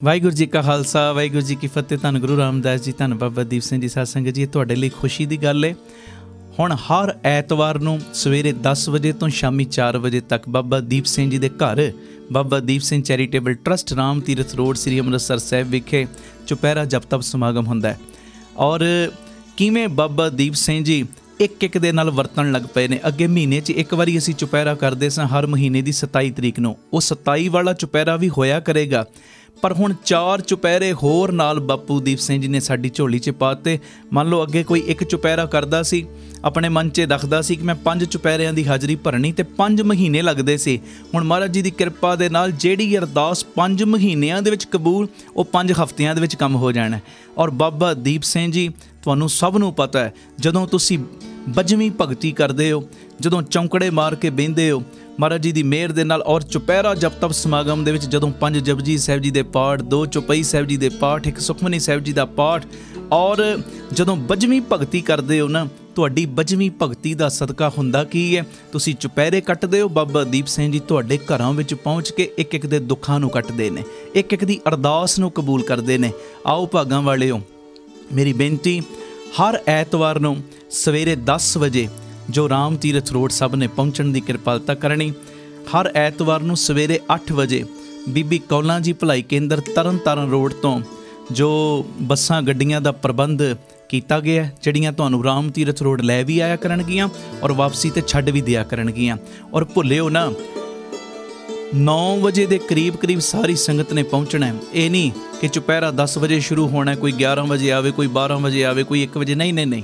ਵਾਹਿਗੁਰੂ ਜੀ ਕਾ ਖਾਲਸਾ ਵਾਹਿਗੁਰੂ ਜੀ ਕੀ ਫਤਿਹ। ਧੰਨ ਗੁਰੂ ਰਾਮਦਾਸ ਜੀ, ਧੰਨ ਬਾਬਾ ਦੀਪ ਸਿੰਘ ਜੀ। ਸਾਧ ਸੰਗਤ ਜੀ, ਤੁਹਾਡੇ ਲਈ ਖੁਸ਼ੀ ਦੀ ਗੱਲ ਹੈ, ਹੁਣ ਹਰ ਐਤਵਾਰ ਨੂੰ ਸਵੇਰੇ 10 ਵਜੇ ਤੋਂ ਸ਼ਾਮੀ 4 ਵਜੇ ਤੱਕ ਬਾਬਾ ਦੀਪ ਸਿੰਘ ਜੀ ਦੇ ਘਰ Baba Deep Singh charitable trust Ram Tirath road ਸ੍ਰੀ ਅੰਮ੍ਰਿਤਸਰ ਸਾਹਿਬ ਵਿਖੇ ਚੁਪਹਿਰਾ ਜਪ ਤਪ ਸਮਾਗਮ ਹੁੰਦਾ ਹੈ। ਔਰ ਕਿਵੇਂ ਬਾਬਾ ਦੀਪ ਸਿੰਘ ਜੀ ਇੱਕ ਦੇ ਨਾਲ ਵਰਤਣ ਲੱਗ ਪਏ ਨੇ। ਅੱਗੇ ਮਹੀਨੇ 'ਚ ਇੱਕ ਵਾਰੀ ਅਸੀਂ ਚੁਪਹਿਰਾ ਕਰਦੇ ਸਾਂ, ਹਰ ਮਹੀਨੇ ਦੀ 27 ਤਰੀਕ ਨੂੰ। ਉਹ 27 ਵਾਲਾ ਚੁਪਹਿਰਾ ਵੀ ਹੋਇਆ ਕਰੇਗਾ, ਪਰ ਹੁਣ 4 ਚੁਪਹਿਰੇ ਹੋਰ ਨਾਲ ਬਾਪੂ ਦੀਪ ਸਿੰਘ ਜੀ ਨੇ ਸਾਡੀ ਝੋਲੀ 'ਚ ਪਾਤੇ। ਮੰਨ ਲਓ ਅੱਗੇ ਕੋਈ ਇੱਕ ਚੁਪਹਿਰਾ ਕਰਦਾ ਸੀ, ਆਪਣੇ ਮਨ 'ਚ ਰੱਖਦਾ ਸੀ ਕਿ ਮੈਂ 5 ਚੁਪਹਿਰਿਆਂ ਦੀ ਹਾਜ਼ਰੀ ਭਰਨੀ, ਤੇ 5 ਮਹੀਨੇ ਲੱਗਦੇ ਸੀ। ਹੁਣ ਮਹਾਰਾਜ ਜੀ ਦੀ ਕਿਰਪਾ ਦੇ ਨਾਲ ਜਿਹੜੀ ਅਰਦਾਸ 5 ਮਹੀਨਿਆਂ ਦੇ ਵਿੱਚ ਕਬੂਲ, ਉਹ 5 ਹਫ਼ਤਿਆਂ ਦੇ ਵਿੱਚ ਕੰਮ ਹੋ ਜਾਣਾ। ਔਰ ਬਾਬਾ ਦੀਪ ਸਿੰਘ ਜੀ, ਤੁਹਾਨੂੰ ਸਭ ਨੂੰ ਪਤਾ ਹੈ, ਜਦੋਂ ਤੁਸੀਂ ਬਜਵੀਂ ਭਗਤੀ ਕਰਦੇ ਹੋ, ਜਦੋਂ ਚੌਂਕੜੇ ਮਾਰ ਕੇ ਬਹਿੰਦੇ ਹੋ ਮਹਾਰਾਜ ਜੀ ਦੀ ਮਿਹਰ ਦੇ ਨਾਲ, ਔਰ ਚੁਪਹਿਰਾ ਜਪ ਤਪ ਸਮਾਗਮ ਦੇ ਵਿੱਚ ਜਦੋਂ 5 ਜਪਜੀ ਸਾਹਿਬ ਜੀ ਦੇ ਪਾਠ, 2 ਚੌਪਈ ਸਾਹਿਬ ਜੀ ਦੇ ਪਾਠ, 1 ਸੁਖਮਨੀ ਸਾਹਿਬ ਜੀ ਦਾ ਪਾਠ, ਔਰ ਜਦੋਂ ਬਜਵੀਂ ਭਗਤੀ ਕਰਦੇ ਹੋ ਨਾ, ਤੁਹਾਡੀ ਬਜਵੀਂ ਭਗਤੀ ਦਾ ਸਦਕਾ ਹੁੰਦਾ ਕੀ ਹੈ, ਤੁਸੀਂ ਚੁਪਹਿਰੇ ਕੱਟਦੇ ਹੋ। ਬਾਬਾ ਦੀਪ ਸਿੰਘ ਜੀ ਤੁਹਾਡੇ ਘਰਾਂ ਵਿੱਚ ਪਹੁੰਚ ਕੇ ਇੱਕ ਦੇ ਦੁੱਖਾਂ ਨੂੰ ਕੱਟਦੇ ਨੇ, ਇੱਕ ਦੀ ਅਰਦਾਸ ਨੂੰ ਕਬੂਲ ਕਰਦੇ ਨੇ। ਆਓ ਭਾਗਾਂ ਵਾਲਿਓ, ਮੇਰੀ ਬੇਨਤੀ, ਹਰ ਐਤਵਾਰ ਨੂੰ ਸਵੇਰੇ 10 ਵਜੇ ਜੋ ਰਾਮ ਤੀਰਥ ਰੋਡ ਸਭ ਨੇ ਪਹੁੰਚਣ ਦੀ ਕਿਰਪਾਲਤਾ ਕਰਨੀ। ਹਰ ਐਤਵਾਰ ਨੂੰ ਸਵੇਰੇ 8 ਵਜੇ ਬੀਬੀ ਕੌਲਾਂ ਜੀ ਭਲਾਈ ਕੇਂਦਰ ਤਰਨ ਤਾਰਨ ਰੋਡ ਤੋਂ ਜੋ ਬੱਸਾਂ ਗੱਡੀਆਂ ਦਾ ਪ੍ਰਬੰਧ ਕੀਤਾ ਗਿਆ, ਜਿਹੜੀਆਂ ਤੁਹਾਨੂੰ ਰਾਮ ਤੀਰਥ ਰੋਡ ਲੈ ਵੀ ਆਇਆ ਕਰਨਗੀਆਂ ਔਰ ਵਾਪਸੀ ਤੇ ਛੱਡ ਵੀ ਦਿਆ ਕਰਨਗੀਆਂ। ਔਰ ਭੁੱਲਿਓ ਨਾ, 9 ਵਜੇ ਦੇ ਕਰੀਬ ਸਾਰੀ ਸੰਗਤ ਨੇ ਪਹੁੰਚਣਾ ਹੈ। ਇਹ ਨਹੀਂ ਕਿ ਚੁਪਹਿਰਾ 10 ਵਜੇ ਸ਼ੁਰੂ ਹੋਣਾ, ਕੋਈ 11 ਵਜੇ ਆਵੇ, ਕੋਈ 12 ਵਜੇ ਆਵੇ, ਕੋਈ 1 ਵਜੇ, ਨਹੀਂ।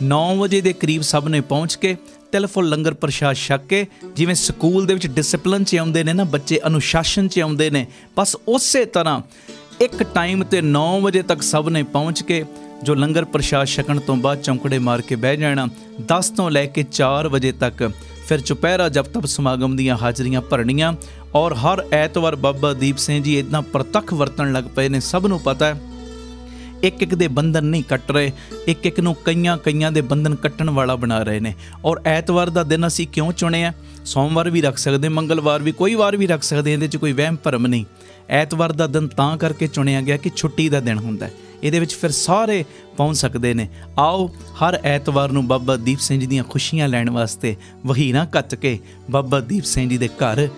9 ਵਜੇ ਦੇ ਕਰੀਬ ਸਭ ਨੇ ਪਹੁੰਚ ਕੇ ਤਿਲ ਫੁੱਲ ਲੰਗਰ ਪ੍ਰਸ਼ਾਦ ਛਕ ਕੇ, ਜਿਵੇਂ ਸਕੂਲ ਦੇ ਵਿੱਚ ਡਿਸਪਲਿਨ 'ਚ ਆਉਂਦੇ ਨੇ ਨਾ ਬੱਚੇ, ਅਨੁਸ਼ਾਸਨ 'ਚ ਆਉਂਦੇ ਨੇ, ਬਸ ਉਸੇ ਤਰ੍ਹਾਂ ਇੱਕ ਟਾਈਮ 'ਤੇ 9 ਵਜੇ ਤੱਕ ਸਭ ਨੇ ਪਹੁੰਚ ਕੇ ਜੋ ਲੰਗਰ ਪ੍ਰਸ਼ਾਦ ਛਕਣ ਤੋਂ ਬਾਅਦ ਚੌਂਕੜੇ ਮਾਰ ਕੇ ਬਹਿ ਜਾਣਾ। 10 ਤੋਂ ਲੈ ਕੇ 4 ਵਜੇ ਤੱਕ ਫਿਰ ਚੁਪਹਿਰਾ ਜਪ ਤਪ ਸਮਾਗਮ ਦੀਆਂ ਹਾਜ਼ਰੀਆਂ ਭਰਨੀਆਂ। ਔਰ ਹਰ ਐਤਵਾਰ ਬਾਬਾ ਦੀਪ ਸਿੰਘ ਜੀ ਇੱਦਾਂ ਪ੍ਰਤੱਖ ਵਰਤਣ ਲੱਗ ਪਏ ਨੇ, ਸਭ ਨੂੰ ਪਤਾ ਹੈ। ਇੱਕ ਦੇ ਬੰਧਨ ਨਹੀਂ ਕੱਟ ਰਹੇ, ਇੱਕ ਨੂੰ ਕਈਆਂ ਦੇ ਬੰਧਨ ਕੱਟਣ ਵਾਲਾ ਬਣਾ ਰਹੇ ਨੇ। ਔਰ ਐਤਵਾਰ ਦਾ ਦਿਨ ਅਸੀਂ ਕਿਉਂ ਚੁਣਿਆ? ਸੋਮਵਾਰ ਵੀ ਰੱਖ ਸਕਦੇ, ਮੰਗਲਵਾਰ ਵੀ, ਕੋਈ ਵਾਰ ਵੀ ਰੱਖ ਸਕਦੇ, ਇਹਦੇ 'ਚ ਕੋਈ ਵਹਿਮ ਭਰਮ ਨਹੀਂ। ਐਤਵਾਰ ਦਾ ਦਿਨ ਤਾਂ ਕਰਕੇ ਚੁਣਿਆ ਗਿਆ ਕਿ ਛੁੱਟੀ ਦਾ ਦਿਨ ਹੁੰਦਾ, ਇਹਦੇ ਵਿੱਚ ਫਿਰ ਸਾਰੇ ਪਹੁੰਚ ਸਕਦੇ ਨੇ। ਆਓ ਹਰ ਐਤਵਾਰ ਨੂੰ ਬਾਬਾ ਦੀਪ ਸਿੰਘ ਜੀ ਦੀਆਂ ਖੁਸ਼ੀਆਂ ਲੈਣ ਵਾਸਤੇ ਵਹੀਰਾਂ ਕੱਤ ਕੇ ਬਾਬਾ ਦੀਪ ਸਿੰਘ ਜੀ ਦੇ ਘਰ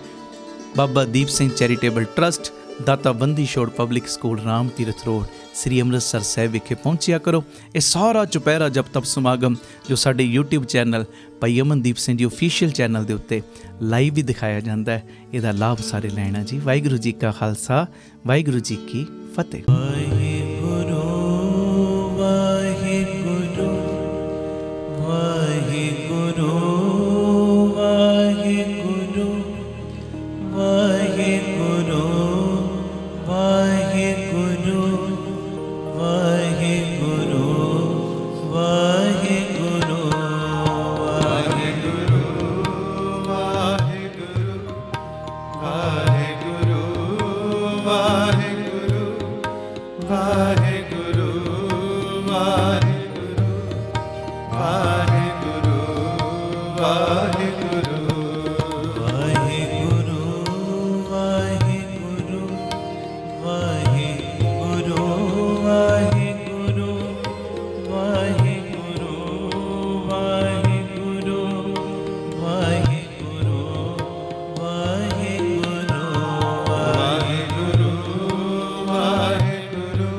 ਬਾਬਾ ਦੀਪ ਸਿੰਘ ਚੈਰੀਟੇਬਲ ਟਰਸਟ ਦਾਤਾ Bandi Chhor public school Ram Tirath road ਸ੍ਰੀ ਅੰਮ੍ਰਿਤਸਰ ਸਾਹਿਬ ਵਿਖੇ ਪਹੁੰਚਿਆ ਕਰੋ। ਇਹ ਸਾਰਾ ਚੁਪਹਿਰਾ ਜਪ ਤਪ ਸਮਾਗਮ ਜੋ ਸਾਡੇ YouTube ਚੈਨਲ ਭਾਈ ਅਮਨਦੀਪ ਸਿੰਘ ਜੀ ਓਫੀਸ਼ੀਅਲ ਚੈਨਲ ਦੇ ਉੱਤੇ ਲਾਈਵ ਵੀ ਦਿਖਾਇਆ ਜਾਂਦਾ ਹੈ। ਇਹਦਾ ਲਾਭ ਸਾਰੇ ਲੈਣਾ ਜੀ। ਵਾਹਿਗੁਰੂ ਜੀ ਕਾ ਖਾਲਸਾ, ਵਾਹਿਗੁਰੂ ਜੀ ਕੀ ਫਤਿਹ। ਵਾਹਿਗੁਰੂ ਵਾਹਿਗੁਰੂ ਵਾਹਿਗੁਰੂ ਵਾਹਿਗੁਰੂ ਵਾਹਿਗੁਰੂ ਵਾਹਿਗੁਰੂ ਵਾਹਿਗੁਰੂ ਵਾਹਿਗੁਰੂ ਵਾਹਿਗੁਰੂ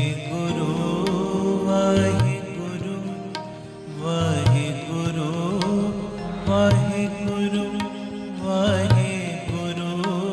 ਵਾਹਿਗੁਰੂ ਵਾਹਿਗੁਰੂ ਵਾਹਿਗੁਰੂ ਵਾਹਿਗੁਰੂ ਵਾਹਿਗੁਰੂ ਵਾਹਿਗੁਰੂ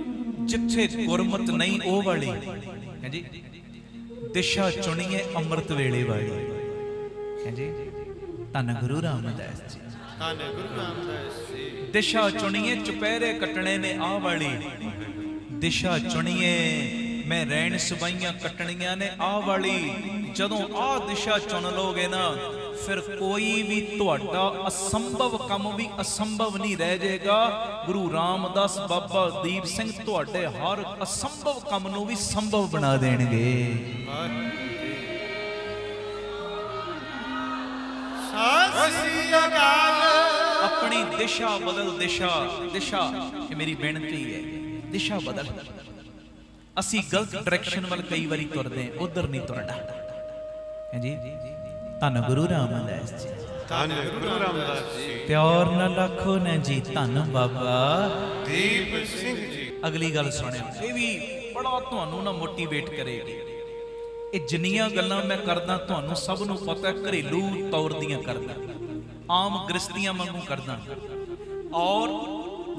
जिथे गुरमत नहीं ओ वाली है जी, दिशा चुनिए अमृत वेले वाली है जी। धन गुरु रामदास जी, ਧੰਨ ਗੁਰੂ ਰਾਮਦਾਸ ਜੀ। दिशा चुनिए चुपहरे कटने ने आ वाली, दिशा चुनिए मैं रैन सबाइयां कटनियां ने आ वाली। जदों आ दिशा चुन लोगे ना, फिर कोई भी तुहाडा असंभव काम भी असंभव नहीं रह जाएगा। गुरु रामदास बाबा दीप सिंह तुहाडे हर असंभव काम नूं भी संभव बना देणगे। ਸਤਿ ਸ੍ਰੀ ਅਕਾਲ। अपनी दिशा बदल, दिशा दिशा ये मेरी बेनती है, दिशा बदल। असी गलत डायरेक्शन वाल कई बारी तुरदे, उधर नहीं तुरना है जी। धन गुरु रामदास जी, ਧੰਨ ਗੁਰੂ ਰਾਮਦਾਸ जी। प्यार ना लाखो ने जी, धन बाबा ਦੀਪ ਸਿੰਘ जी। अगली गल सुनियो, ये भी बड़ा तुहानू ना मोटिवेट करेगी। ये जिन्नियां गल्लां मैं करदा तुहानू सब नू पता है, घरेलू तौर दियां करदा, आम गृहस्थियां वांगू करदा। और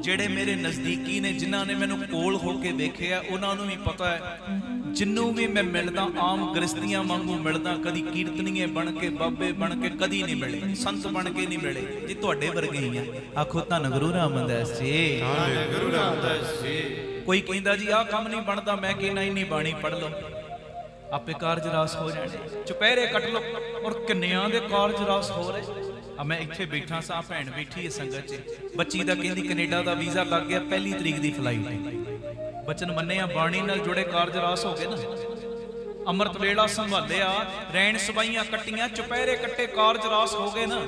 ਜਿਹੜੇ ਮੇਰੇ ਨਜ਼ਦੀਕੀ ਨੇ, ਜਿਨ੍ਹਾਂ ਨੇ ਮੈਨੂੰ ਕੋਲ ਹੋ ਕੇ ਵੇਖਿਆ, ਉਹਨਾਂ ਨੂੰ ਵੀ ਪਤਾ ਹੈ ਜਿੰਨੂੰ ਵੀ ਮੈਂ ਮਿਲਦਾ ਆਮ ਗ੍ਰਸਤੀਆਂ ਵਾਂਗੂ ਮਿਲਦਾ। ਕਦੀ ਕੀਰਤਨੀਏ ਬਣ ਕੇ, ਬਾਬੇ ਬਣ ਕੇ ਕਦੀ ਨਹੀਂ ਮਿਲੇ, ਸੰਤ ਬਣ ਕੇ ਨਹੀਂ ਮਿਲੇ ਜੀ, ਤੁਹਾਡੇ ਵਰਗੇ ਹੀ ਆ। ਆਖੋ ਧੰਨ ਗੁਰੂ ਰਾਮਦਾਸ ਜੀ, ਧੰਨ ਗੁਰੂ ਰਾਮਦਾਸ ਜੀ। ਕੋਈ ਕਹਿੰਦਾ ਜੀ ਆਹ ਕੰਮ ਨਹੀਂ ਬਣਦਾ, ਮੈਂ ਕਹਿੰਦਾ ਇੰਨੀ ਬਾਣੀ ਪੜ੍ਹ ਲਓ ਆਪੇ ਕਾਰਜ ਰਾਸ ਹੋ ਜਾਣੇ, ਚੁਪਹਿਰੇ ਕੱਟ ਲਓ। ਔਰ ਕਿੰਨਿਆਂ ਦੇ ਕਾਰਜ ਰਾਸ ਹੋ ਰਹੇ। मैं इत्थे बैठा सा, भैन बैठी है संगत च, बच्ची का कहती कनेडा का वीज़ा लग गया, 1 तरीक की फ्लाइट। बचन मन्निया, बाणी नाल जुड़े कारज रास हो गए ना। अमृत वेला संभालिया, रैन सबाइयां कट्टियां, चुपहरे कट्टे, कारज रास हो गए ना।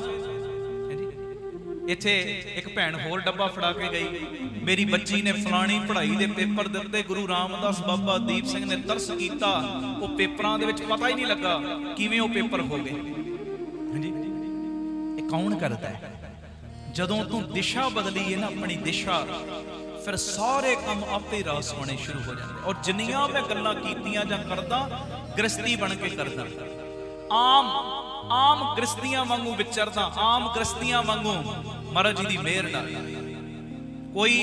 इत्थे एक भैन होर डब्बा फड़ा के गई, मेरी बच्ची ने फलानी पढ़ाई के पेपर दिते, गुरु रामदास बाबा दीप सिंह ने तरस किया, वो पेपरां दे विच पता ही नहीं लगा किवें वो पेपर हो गए। कौन करता है? जदों तू दिशा बदली है ना अपनी दिशा, फिर सारे काम आपे रास होने शुरू हो जाते। और जिन्नियां मैं गल्लां कीतियां जां करदा, गृहस्थी बन के करदा, आम गृहस्थियां वांगू विचरदा, आम गृहस्थियां वांगू महाराज जी दी मेहर नाल। कोई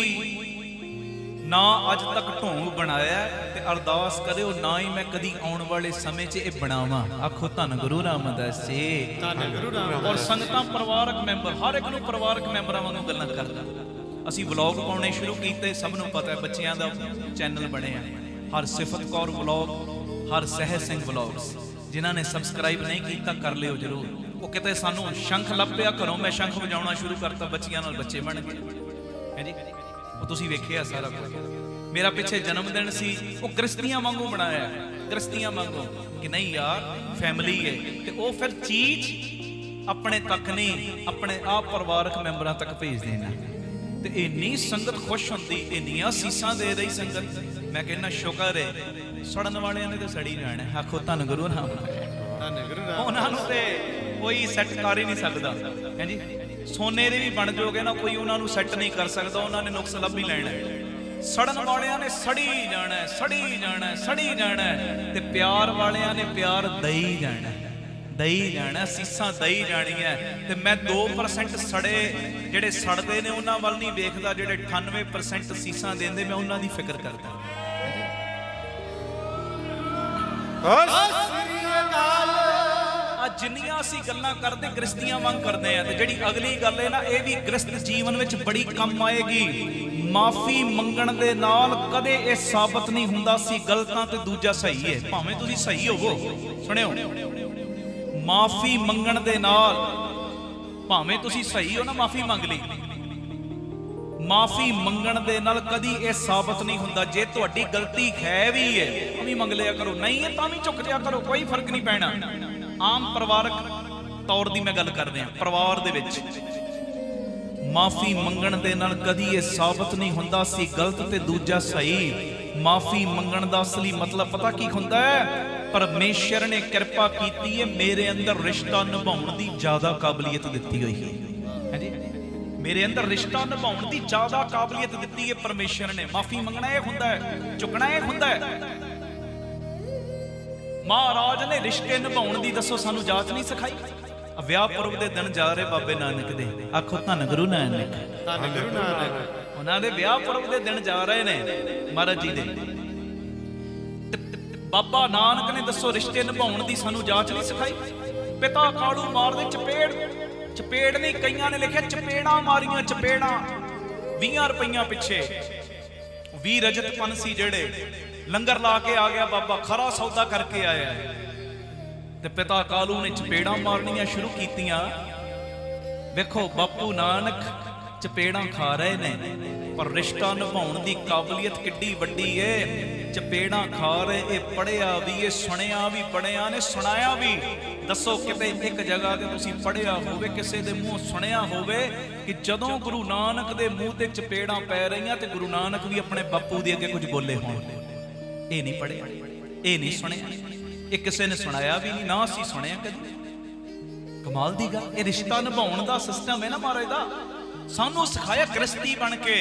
ना अज तक ढोंग बनाया ते अरदास करे ना ही मैं कदी आने वाले समय च ये बनावा। आखो धन गुरु रामदास जी, ਧੰਨ ਗੁਰੂ ਰਾਮਦਾਸ। और संगतां परिवारक मैंबर, हर एक नूं परिवारक मैंबरां वांगू गल्लां करदा। असीं व्लॉग पाउणे शुरू कीते, सब नूं पता है बच्चियां दा चैनल बणिया, हर सिफत कौर व्लॉग, हर सहज सिंह व्लॉग्स। जिन्हां ने सबसक्राइब नहीं कीता कर लियो जरूर। वो किते सानूं शंख लभ पिया घरों, मैं शंख वजाउणा शुरू करता, बच्चियां नाल बच्चे बन गए है जी। वो तुसीं वेखिआ सारा कुछ। मेरा पिछे जन्मदिन सी, वो गृहस्थियां वांगू बनाया, गृहस्थियां वांगू कि नहीं यार फैमिली है। ते वो फिर चीज अपने तक नहीं, अपने आप परिवारक मैंबरां तक भेज देना। ते इन्नी संगत खुश होंदी, इन्नियां सीसां दे रही संगत, मैं कहना शुक्र है। सड़न वालियां ने तो सड़ी जाना। आखो धन गुरु राम, ਧੰਨ ਗੁਰੂ ਰਾਮਦਾਸ। उन्हां नूं ते कोई सैट कर ही नहीं सकदा है जी। सोने दे भी बन जोगे ना, कोई उन्हां नूं सैट नहीं कर सकदा, उन्हां ने नुक्स लभ ही लैणा है। सड़न वालियां ने सड़ी जाना है, सड़ी जाना है, सड़ी जाना है। ते प्यार वालियां ने प्यार दई जाना है, दई जाना, सीसां दई जानियां। ते मैं 2% सड़े ਜਿਹੜੇ ਸੜਦੇ ਨੇ ਉਹਨਾਂ ਵੱਲ ਨਹੀਂ ਵੇਖਦਾ, ਜਿਹੜੇ 98% ਸੀਸਾਂ ਦਿੰਦੇ ਮੈਂ ਉਹਨਾਂ ਦੀ ਫਿਕਰ ਕਰਦਾ। ਸਤਿ ਸ੍ਰੀ ਅਕਾਲ। ਆ ਜਿੰਨੀਆਂ ਅਸੀਂ ਗੱਲਾਂ ਕਰਦੇ ਗ੍ਰਸਤੀਆਂ ਵਾਂਗ ਕਰਦੇ ਆ, ਤੇ ਜਿਹੜੀ ਅਗਲੀ ਗੱਲ ਹੈ ਨਾ, ਇਹ ਵੀ ਗ੍ਰਸਤ ਜੀਵਨ ਵਿੱਚ ਬੜੀ ਕੰਮ ਆਏਗੀ। ਮਾਫੀ ਮੰਗਣ ਦੇ ਨਾਲ ਕਦੇ ਇਹ ਸਾਬਤ ਨਹੀਂ ਹੁੰਦਾ ਸੀ ਗਲਤਾਂ ਤੇ ਦੂਜਾ ਸਹੀ ਹੈ, ਭਾਵੇਂ ਤੁਸੀਂ ਸਹੀ ਹੋਵੋ। ਸੁਣਿਓ, ਮਾਫੀ ਮੰਗਣ ਦੇ ਨਾਲ ਭਾਵੇਂ ਤੁਸੀਂ ਸਹੀ ਹੋ ਨਾ, ਮਾਫੀ ਮੰਗ ਲਈ, ਮਾਫੀ ਮੰਗਣ ਦੇ ਨਾਲ ਕਦੀ ਇਹ ਸਾਬਤ ਨਹੀਂ ਹੁੰਦਾ। ਜੇ ਤੁਹਾਡੀ ਗਲਤੀ ਹੈ ਵੀ ਹੈ ਤਾਂ ਵੀ ਮੰਗ ਲਿਆ ਕਰੋ, ਨਹੀਂ ਹੈ ਤਾਂ ਵੀ ਝੁਕ ਜਿਆ ਕਰੋ, ਕੋਈ ਫਰਕ ਨਹੀਂ ਪੈਣਾ। ਆਮ ਪਰਿਵਾਰਕ ਤੌਰ ਦੀ ਮੈਂ ਗੱਲ ਕਰ ਰਿਹਾ, ਪਰਿਵਾਰ ਦੇ ਵਿੱਚ ਮਾਫੀ ਮੰਗਣ ਦੇ ਨਾਲ ਕਦੀ ਇਹ ਸਾਬਤ ਨਹੀਂ ਹੁੰਦਾ ਸੀ ਗਲਤ ਤੇ ਦੂਜਾ ਸਹੀ। ਮਾਫੀ ਮੰਗਣ ਦਾ ਅਸਲੀ ਮਤਲਬ ਪਤਾ ਕੀ ਹੁੰਦਾ ਹੈ? ਪਰਮੇਸ਼ਰ ਨੇ ਕਿਰਪਾ ਕੀਤੀ ਹੈ, ਮੇਰੇ ਅੰਦਰ ਰਿਸ਼ਤਾ ਨਿਭਾਉਣ ਦੀ ਜ਼ਿਆਦਾ ਕਾਬਲੀਅਤ ਦਿੱਤੀ ਹੋਈ ਹੈ ਜੀ। ਮੇਰੇ ਅੰਦਰ ਰਿਸ਼ਤਾ ਨਿਭਾਉਣ ਦੀ ਜ਼ਿਆਦਾ ਕਾਬਲੀਅਤ ਦਿੱਤੀ ਹੈ ਪਰਮੇਸ਼ਰ ਨੇ। ਮਾਫੀ ਮੰਗਣਾ ਇਹ ਹੁੰਦਾ ਹੈ, ਝੁਕਣਾ ਇਹ ਹੁੰਦਾ ਹੈ। ਮਹਾਰਾਜ ਨੇ ਰਿਸ਼ਤੇ ਨਿਭਾਉਣ ਦੀ ਦੱਸੋ ਸਾਨੂੰ ਜਾਚ ਨਹੀਂ ਸਿਖਾਈ? ਵਿਆਹ ਪੁਰਬ ਦੇ ਦਿਨ ਜਾ ਰਹੇ ਬਾਬੇ ਨਾਨਕ ਦੇ, ਆਖੋ ਧੰਨ ਗੁਰੂ ਨਾਨਕ, ਧੰਨ ਗੁਰੂ ਨਾਨਕ। ਉਹਨਾਂ ਦੇ ਵਿਆਹ ਪੁਰਬ ਦੇ ਦਿਨ ਜਾ ਰਹੇ ਨੇ ਮਹਾਰਾਜ ਜੀ ਦੇ। ਬਾਬਾ ਨਾਨਕ ਨੇ ਦੱਸੋ ਰਿਸ਼ਤੇ ਨਿਭਾਉਣ ਦੀ ਸਾਨੂੰ ਜਾਚ ਨਹੀਂ ਸਿਖਾਈ? ਪਿਤਾ ਕਾਲੂ ਮਾਰਦੇ ਚਪੇੜ ਨਹੀਂ, ਕਈਆਂ ਨੇ ਲਿਖਿਆ ਚਪੇੜਾਂ ਮਾਰੀਆਂ, ਚਪੇੜਾਂ 20 ਰੁਪਈਆਂ ਪਿੱਛੇ। 20 ਰਜਤ ਪਨ ਸੀ ਜਿਹੜੇ, ਲੰਗਰ ਲਾ ਕੇ ਆ ਗਿਆ ਬਾਬਾ, ਖਰਾ ਸੌਦਾ ਕਰਕੇ ਆਇਆ ਤੇ ਪਿਤਾ ਕਾਲੂ ਨੇ ਚਪੇੜਾਂ ਮਾਰਨੀਆਂ ਸ਼ੁਰੂ ਕੀਤੀਆਂ। ਵੇਖੋ ਬਾਪੂ ਨਾਨਕ ਚਪੇੜਾਂ ਖਾ ਰਹੇ ਨੇ, ਪਰ ਰਿਸ਼ਤਾ ਨਿਭਾਉਣ ਦੀ ਕਾਬਲੀਅਤ ਕਿੱਡੀ ਵੱਡੀ ਏ। ਚਪੇੜਾਂ ਖਾ ਰਹੇ, ਇਹ ਪੜਿਆ ਵੀ, ਇਹ ਸੁਣਿਆ ਵੀ, ਬੜਿਆਂ ਨੇ ਸੁਣਾਇਆ ਵੀ। ਦੱਸੋ ਕਿਤੇ ਇੱਕ ਜਗ੍ਹਾ ਤੇ ਤੁਸੀਂ ਪੜਿਆ ਹੋਵੇ, ਕਿਸੇ ਦੇ ਮੂੰਹ ਸੁਣਿਆ ਹੋਵੇ ਕਿ ਜਦੋਂ ਗੁਰੂ ਨਾਨਕ ਦੇ ਮੂੰਹ ਤੇ ਚਪੇੜਾਂ ਪੈ ਰਹੀਆਂ ਤੇ ਗੁਰੂ ਨਾਨਕ ਵੀ ਆਪਣੇ ਬਾਪੂ ਦੇ ਅੱਗੇ ਕੁਝ ਬੋਲੇ ਹੋਣ? ਇਹ ਨਹੀਂ ਪੜਿਆ, ਇਹ ਨਹੀਂ ਸੁਣਿਆ, ਇਹ ਕਿਸੇ ਨੇ ਸੁਣਾਇਆ ਵੀ ਨਹੀਂ, ਨਾ ਅਸੀਂ ਸੁਣਿਆ ਕਦੀ। ਕਮਾਲ ਦੀ ਗੱਲ। ਇਹ ਰਿਸ਼ਤਾ ਨਿਭਾਉਣ ਦਾ ਸਿਸਟਮ ਹੈ ਨਾ ਮਹਾਰਾਜ ਦਾ, ਸਾਨੂੰ ਸਿਖਾਇਆ ਗ੍ਰਸਤੀ ਬਣ ਕੇ।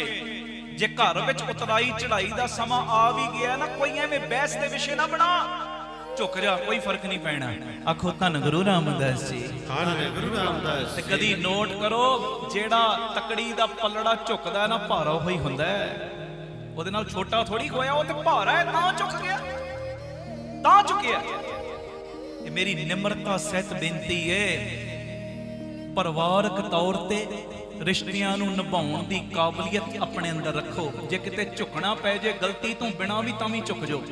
ਜੇ ਘਰ ਵਿੱਚ ਉਤਰਾਈ ਚੜਾਈ ਦਾ ਸਮਾਂ ਆ ਵੀ ਗਿਆ ਨਾ, ਕੋਈ ਐਵੇਂ ਬਹਿਸ ਦੇ ਵਿਸ਼ੇ ਨਾ ਬਣਾ, ਝੁਕ ਜਾ, ਕੋਈ ਫਰਕ ਨਹੀਂ ਪੈਣਾ। ਆਖੋ ਧੰਨ ਗੁਰੂ ਰਾਮਦਾਸ ਜੀ, ਧੰਨ ਗੁਰੂ ਰਾਮਦਾਸ। ਤੇ ਕਦੀ ਨੋਟ ਕਰੋ, ਜਿਹੜਾ ਤਕੜੀ ਦਾ ਪੱਲੜਾ ਝੁਕਦਾ ਨਾ, ਭਾਰਾ ਹੋਈ ਹੁੰਦਾ, ਉਹਦੇ ਨਾਲ ਛੋਟਾ ਥੋੜੀ ਹੋਇਆ, ਉਹ ਤੇ ਭਾਰਾ ਹੈ ਤਾਂ ਝੁਕ ਗਿਆ, ਤਾਂ ਝੁਕਿਆ। ਇਹ ਮੇਰੀ ਨਿਮਰਤਾ ਸਹਿਤ ਬੇਨਤੀ ਏ, ਪਰਿਵਾਰਕ ਤੌਰ ਤੇ ਰਿਸ਼ਤਿਆਂ ਨੂੰ ਨਿਭਾਉਣ ਦੀ ਕਾਬਲੀਅਤ ਆਪਣੇ ਅੰਦਰ ਰੱਖੋ। ਜੇ ਕਿਤੇ ਝੁਕਣਾ ਪੈ ਜੇ ਗਲਤੀ ਤੋਂ ਬਿਨਾਂ ਵੀ, ਤਾਂ ਵੀ ਝੁਕ ਜਾਓ।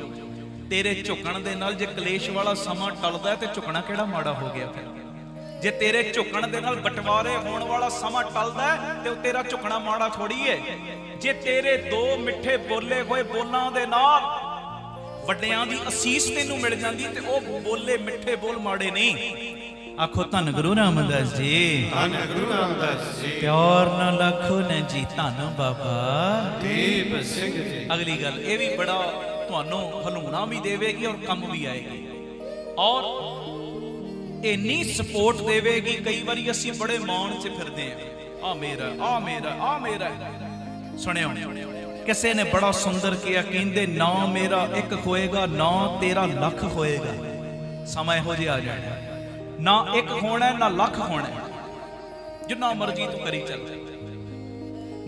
ਤੇਰੇ ਝੁਕਣ ਦੇ ਨਾਲ ਜੇ ਕਲੇਸ਼ ਵਾਲਾ ਸਮਾਂ ਟਲਦਾ ਤੇ ਝੁਕਣਾ ਕਿਹੜਾ ਮਾੜਾ ਹੋ ਗਿਆ ਫਿਰ? ਜੇ ਤੇਰੇ ਝੁਕਣ ਦੇ ਨਾਲ ਬਟਵਾਰੇ ਹੋਣ ਵਾਲਾ ਸਮਾਂ ਟਲਦਾ ਤੇ ਉਹ ਤੇਰਾ ਝੁਕਣਾ ਮਾੜਾ ਥੋੜੀ ਏ। ਜੇ ਤੇਰੇ ਦੋ ਮਿੱਠੇ ਬੋਲੇ ਹੋਏ ਬੋਲਾਂ ਦੇ ਨਾਲ ਵੱਡਿਆਂ ਦੀ ਅਸੀਸ ਤੈਨੂੰ ਮਿਲ ਜਾਂਦੀ ਤੇ ਉਹ ਬੋਲੇ ਮਿੱਠੇ ਬੋਲ ਮਾੜੇ ਨਹੀਂ। ਆਖੋ ਧੰਨ ਗੁਰੂ ਰਾਮਦਾਸ ਜੀ, ਧੰਨ ਗੁਰੂ ਰਾਮਦਾਸ ਜੀ। ਪਿਆਰ ਨਾਲ ਲੱਖੋ ਨੇ ਜੀ, ਧੰਨ ਬਾਬਾ ਦੀਪ ਸਿੰਘ ਜੀ। ਅਗਲੀ ਗੱਲ ਇਹ ਵੀ ਬੜਾ ਤੁਹਾਨੂੰ ਹਲੂਣਾ ਵੀ ਦੇਵੇਗੀ ਔਰ ਕੰਮ ਵੀ ਆਏਗੀ, ਔਰ ਇੰਨੀ ਸਪੋਰਟ ਦੇਵੇਗੀ। ਕਈ ਵਾਰੀ ਅਸੀਂ ਬੜੇ ਮਾਣ 'ਚ ਫਿਰਦੇ ਆ ਮੇਰਾ, ਆ ਮੇਰਾ, ਆ ਮੇਰਾ। ਸੁਣਿਓ, ਕਿਸੇ ਨੇ ਬੜਾ ਸੁੰਦਰ ਕਿਹਾ, ਕਹਿੰਦੇ ਨਾ ਮੇਰਾ ਇੱਕ ਹੋਏਗਾ, ਨਾ ਤੇਰਾ ਲੱਖ ਹੋਏਗਾ। ਸਮਾਂ ਇਹੋ ਜਿਹਾ ਆ ਜਾਣਾ, ਨਾ ਇੱਕ ਹੋਣਾ ਨਾ ਲੱਖ ਹੋਣਾ, ਜਿੰਨਾ ਮਰਜ਼ੀ ਤੂੰ ਕਰੀ ਚੱਲ।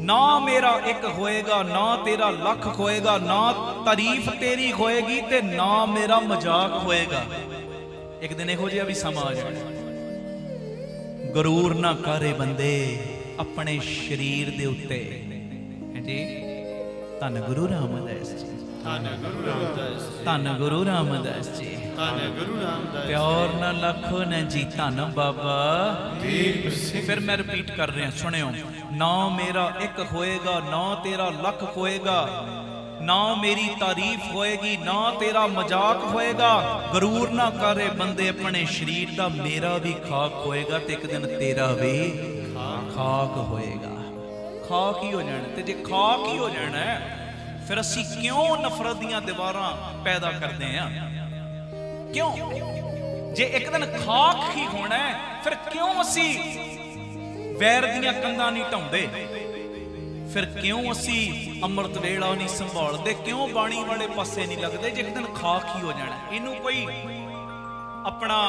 ਨਾ ਮੇਰਾ ਇੱਕ ਹੋਏਗਾ, ਨਾ ਤੇਰਾ ਲੱਖ ਹੋਏਗਾ, ਨਾ ਤਾਰੀਫ ਤੇਰੀ ਹੋਏਗੀ ਤੇ ਨਾ ਮੇਰਾ ਮਜ਼ਾਕ ਹੋਏਗਾ। ਇੱਕ ਦਿਨ ਇਹੋ ਜਿਹਾ ਵੀ ਸਮਾਂ ਆ ਜਾਣਾ। ਗਰੂਰ ਨਾ ਕਰੇ ਬੰਦੇ ਆਪਣੇ ਸਰੀਰ ਦੇ ਉੱਤੇ। ਜੀ ਧੰਨ ਗੁਰੂ ਰਾਮਦਾਸ ਜੀ, ਧੰਨ ਗੁਰੂ ਰਾਮਦਾਸ ਜੀ, ਧੰਨ ਗੁਰੂ ਰਾਮਦਾਸ ਜੀ, ਧੰਨ ਗੁਰੂ ਰਾਮਦਾਸ। ਪਿਆਰ ਨਾਲ ਲੱਖੋ ਨੇ ਜੀ, ਧੰਨ ਬਾਬਾ ਦੀਪ ਸਿੰਘ। ਫਿਰ ਮੈਂ ਰਿਪੀਟ ਕਰ ਰਿਹਾ, ਸੁਣਿਓ। ਨਾ ਮੇਰਾ ਇੱਕ ਹੋਏਗਾ, ਨਾ ਤੇਰਾ ਲੱਖ ਹੋਏਗਾ, ਨਾ ਮੇਰੀ ਤਾਰੀਫ ਹੋਏਗੀ, ਨਾ ਤੇਰਾ ਮਜ਼ਾਕ ਹੋਏਗਾ। ਗਰੂਰ ਨਾ ਕਰੇ ਬੰਦੇ ਆਪਣੇ ਸਰੀਰ ਦਾ, ਮੇਰਾ ਵੀ ਖਾਕ ਹੋਏਗਾ ਤੇ ਇੱਕ ਦਿਨ ਤੇਰਾ ਵੀ ਖਾਕ ਹੋਏਗਾ। ਖਾਕ ਹੀ ਹੋ ਜਾਣਾ। ਤੇ ਜੇ ਖਾਕ ਹੀ ਹੋ ਜਾਣਾ, ਫਿਰ ਅਸੀਂ ਕਿਉਂ ਨਫ਼ਰਤ ਦੀਆਂ ਦੀਵਾਰਾਂ ਪੈਦਾ ਕਰਦੇ ਆ? ਕਿਉਂ? ਜੇ ਇੱਕ ਦਿਨ ਖਾਕ ਹੀ ਹੋਣਾ, ਫਿਰ ਕਿਉਂ ਅਸੀਂ ਵੈਰ ਦੀਆਂ ਕੰਧਾਂ ਨਹੀਂ ਢਾਉਂਦੇ? ਫਿਰ ਕਿਉਂ ਅਸੀਂ ਅੰਮ੍ਰਿਤ ਵੇਲਾ ਨਹੀਂ ਸੰਭਾਲਦੇ? ਕਿਉਂ ਬਾਣੀ ਵਾਲੇ ਪਾਸੇ ਨਹੀਂ ਲੱਗਦੇ? ਜੇ ਇੱਕ ਦਿਨ ਖਾਕ ਹੀ ਹੋ ਜਾਣਾ, ਇਹਨੂੰ ਕੋਈ ਆਪਣਾ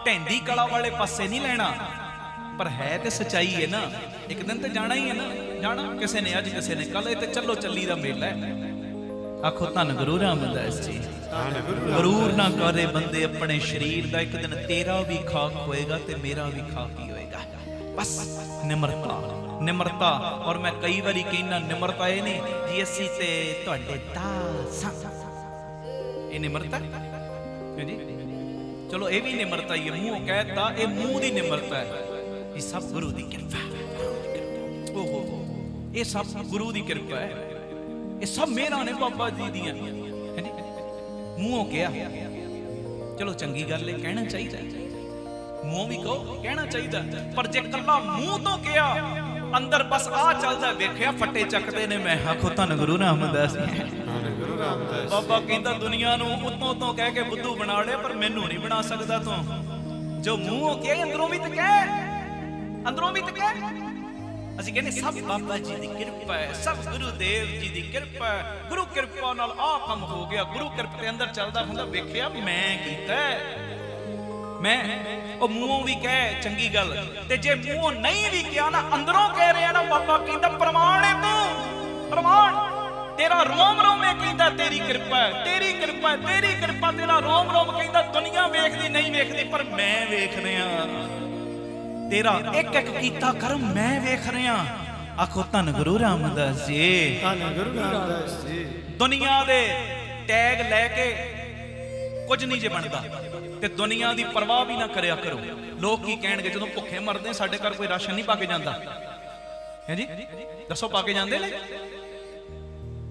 ਢੈਂਦੀ ਕਲਾ ਵਾਲੇ ਪਾਸੇ ਨਹੀਂ ਲੈਣਾ। ਪਰ ਹੈ ਤੇ ਸੱਚਾਈ ਹੈ ਨਾ, ਇੱਕ ਦਿਨ ਤੇ ਜਾਣਾ ਹੀ ਹੈ ਨਾ। ਜਾਣਾ ਕਿਸੇ ਨੇ ਅੱਜ, ਕਿਸੇ ਨੇ ਕੱਲ, ਇਹ ਤੇ ਚੱਲੋ ਚੱਲੀ ਦਾ ਮੇਲਾ ਹੈ। ਆਖੋ ਧੰਨ ਗੁਰੂ ਰਾਮਦਾਸ ਜੀ, ਗਰੂਰ ਨਾ ਕਰੇ ਬੰਦੇ ਆਪਣੇ ਸਰੀਰ ਦਾ, ਇੱਕ ਦਿਨ ਤੇਰਾ ਵੀ ਖਾਕ ਹੋਏਗਾ ਤੇ ਮੇਰਾ ਵੀ ਖਾਕ ਹੀ ਹੋਏਗਾ। ਬਸ ਨਿਮਰਤਾ, ਨਿਮਰਤਾ। ਔਰ ਮੈਂ ਕਈ ਵਾਰੀ ਕਹਿੰਦਾ, ਨਿਮਰਤਾ ਇਹ ਨਹੀਂ ਜੀ ਅਸੀਂ ਤੇ ਤੁਹਾਡੇ ਦਾਸ, ਇਹ ਨਿਮਰਤਾ ਹੈ ਜੀ। ਚਲੋ ਇਹ ਵੀ ਨਿਮਰਤਾ ਹੀ ਹੈ, ਮੂੰਹ ਕਹਿਤਾ, ਇਹ ਮੂੰਹ ਦੀ ਨਿਮਰਤਾ ਹੈ। ਇਹ ਸਭ ਗੁਰੂ ਦੀ ਕਿਰਪਾ, ਓਹੋ ਇਹ ਸਭ ਗੁਰੂ ਦੀ ਕਿਰਪਾ ਹੈ। ਇਹ ਸਭ ਮੇਰਾ ਨੇ ਬਾਬਾ ਜੀ ਦੀਆਂ, ਹੈ ਜੀ। ਮੂੰਹੋਂ ਕਿਹਾ, ਚਲੋ ਚੰਗੀ ਗੱਲ ਹੈ, ਕਹਿਣਾ ਚਾਹੀਦਾ। ਮੂੰਹ ਵੀ ਕਹੋ, ਕਹਿਣਾ ਚਾਹੀਦਾ। ਪਰ ਜੇ ਕੱਲਾ ਮੂੰਹ ਤੋਂ ਕਿਹਾ, ਅੰਦਰ ਬਸ ਆ ਚੱਲਦਾ, ਵੇਖਿਆ ਫੱਟੇ ਚੱਕਦੇ ਨੇ। ਮੈਂ ਆਖੋ ਧੰਨ ਗੁਰੂ ਰਾਮਦਾਸ ਜੀ, ਗੁਰੂ ਰਾਮਦਾਸ। ਬਾਬਾ ਕਹਿੰਦਾ ਦੁਨੀਆ ਨੂੰ ਉਤੋਂ ਤੋਂ ਕਹਿ ਕੇ ਬੁੱਧੂ ਬਣਾ ਲਿਆ, ਪਰ ਮੈਨੂੰ ਨਹੀਂ ਬਣਾ ਸਕਦਾ ਤੂੰ। ਜੋ ਮੂੰਹੋਂ ਕਹੇ ਅੰਦਰੋਂ ਵੀ ਤੇ ਕਹਿ, ਅੰਦਰੋਂ ਵੀ ਤੇ ਕਹਿ। ਅਸੀਂ ਕਹਿੰਦੇ ਸਭ ਬਾਬਾ ਜੀ ਦੀ ਕਿਰਪਾ ਹੈ, ਸਭ ਗੁਰੂ ਦੇਵ ਜੀ ਦੀ ਕਿਰਪਾ ਹੈ। ਗੁਰੂ ਕਿਰਪਾ ਨਾਲ ਆਹ ਕੰਮ ਹੋ ਗਿਆ, ਗੁਰੂ ਕਿਰਪਾ ਦੇ ਅੰਦਰ ਚੱਲਦਾ ਹੁੰਦਾ। ਵੇਖਿਆ ਮੈਂ ਕੀਤਾ, ਮੈਂ ਉਹ ਮੂੰਹੋਂ ਵੀ ਕਹਿ ਚੰਗੀ ਗੱਲ, ਤੇ ਜੇ ਮੂੰਹੋਂ ਨਹੀਂ ਵੀ ਕਿਹਾ ਨਾ, ਅੰਦਰੋਂ ਕਹਿ ਰਿਹਾ ਨਾ, ਬਾਬਾ ਕਹਿੰਦਾ ਪ੍ਰਮਾਣ ਹੈ ਤੂੰ। प्रमाण तेरा रोम रोम ये कहता तेरी कृपा है, तेरी कृपा है, तेरी कृपा। तेरा रोम रोम कहता दुनिया वेखदी नहीं वेखदी पर मैं वेख रहा, तेरा एक एक कीता कर्म मैं वेख रहा। आखो धन गुरु रामदास जी, धन गुरु रामदास जी। दुनिया दे टैग लैके कुछ नहीं जे बनता ते दुनिया दी परवाह भी ना करया करो। लोग की कहणगे जदों भुखे मरदे साडे घर कोई राशन नहीं पा के जांदा है जी, दसो पा के जांदे ने,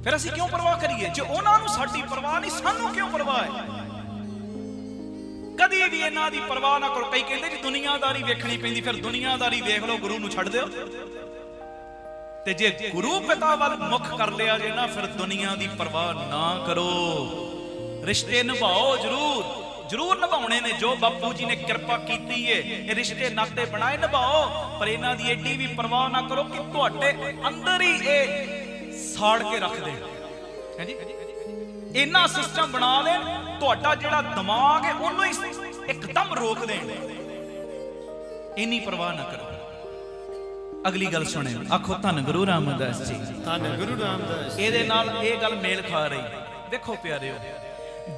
फिर असीं क्यों परवाह करिए? जे उन्हां नूं साडी परवाह नहीं सानूं क्यों परवाह है? कदी भी इन्हां दी परवाह ना करो। कई कहंदे जी दुनियादारी वेखणी पैंदी, फिर दुनियादारी वेख लो गुरु नूं छड्ड दिओ ते जे गुरु पिता वल मुख कर लिया जे ना फिर दुनिया दी परवाह ना करो। रिश्ते निभाओ जरूर जरूर निभाने ने, जो बापू जी ने कृपा की है रिश्ते नाते बनाए निभाओ, पर इन्हां दी एडी भी परवाह ना करो कि तुहाडे अंदर ही ये साड़ के रख दे है जी। इन्ना सिस्टम बना ले तुहाडा जिहड़ा दिमाग है उन्होंने ही एकदम रोक देण, इन्नी परवाह ना करो। अगली गल सुने, आखो धन गुरु रामदास जी, धन गुरु रामदास। ਇਹਦੇ ਨਾਲ ਇਹ ਗੱਲ ਮੇਲ ਖਾ ਰਹੀ। देखो प्यारिओ,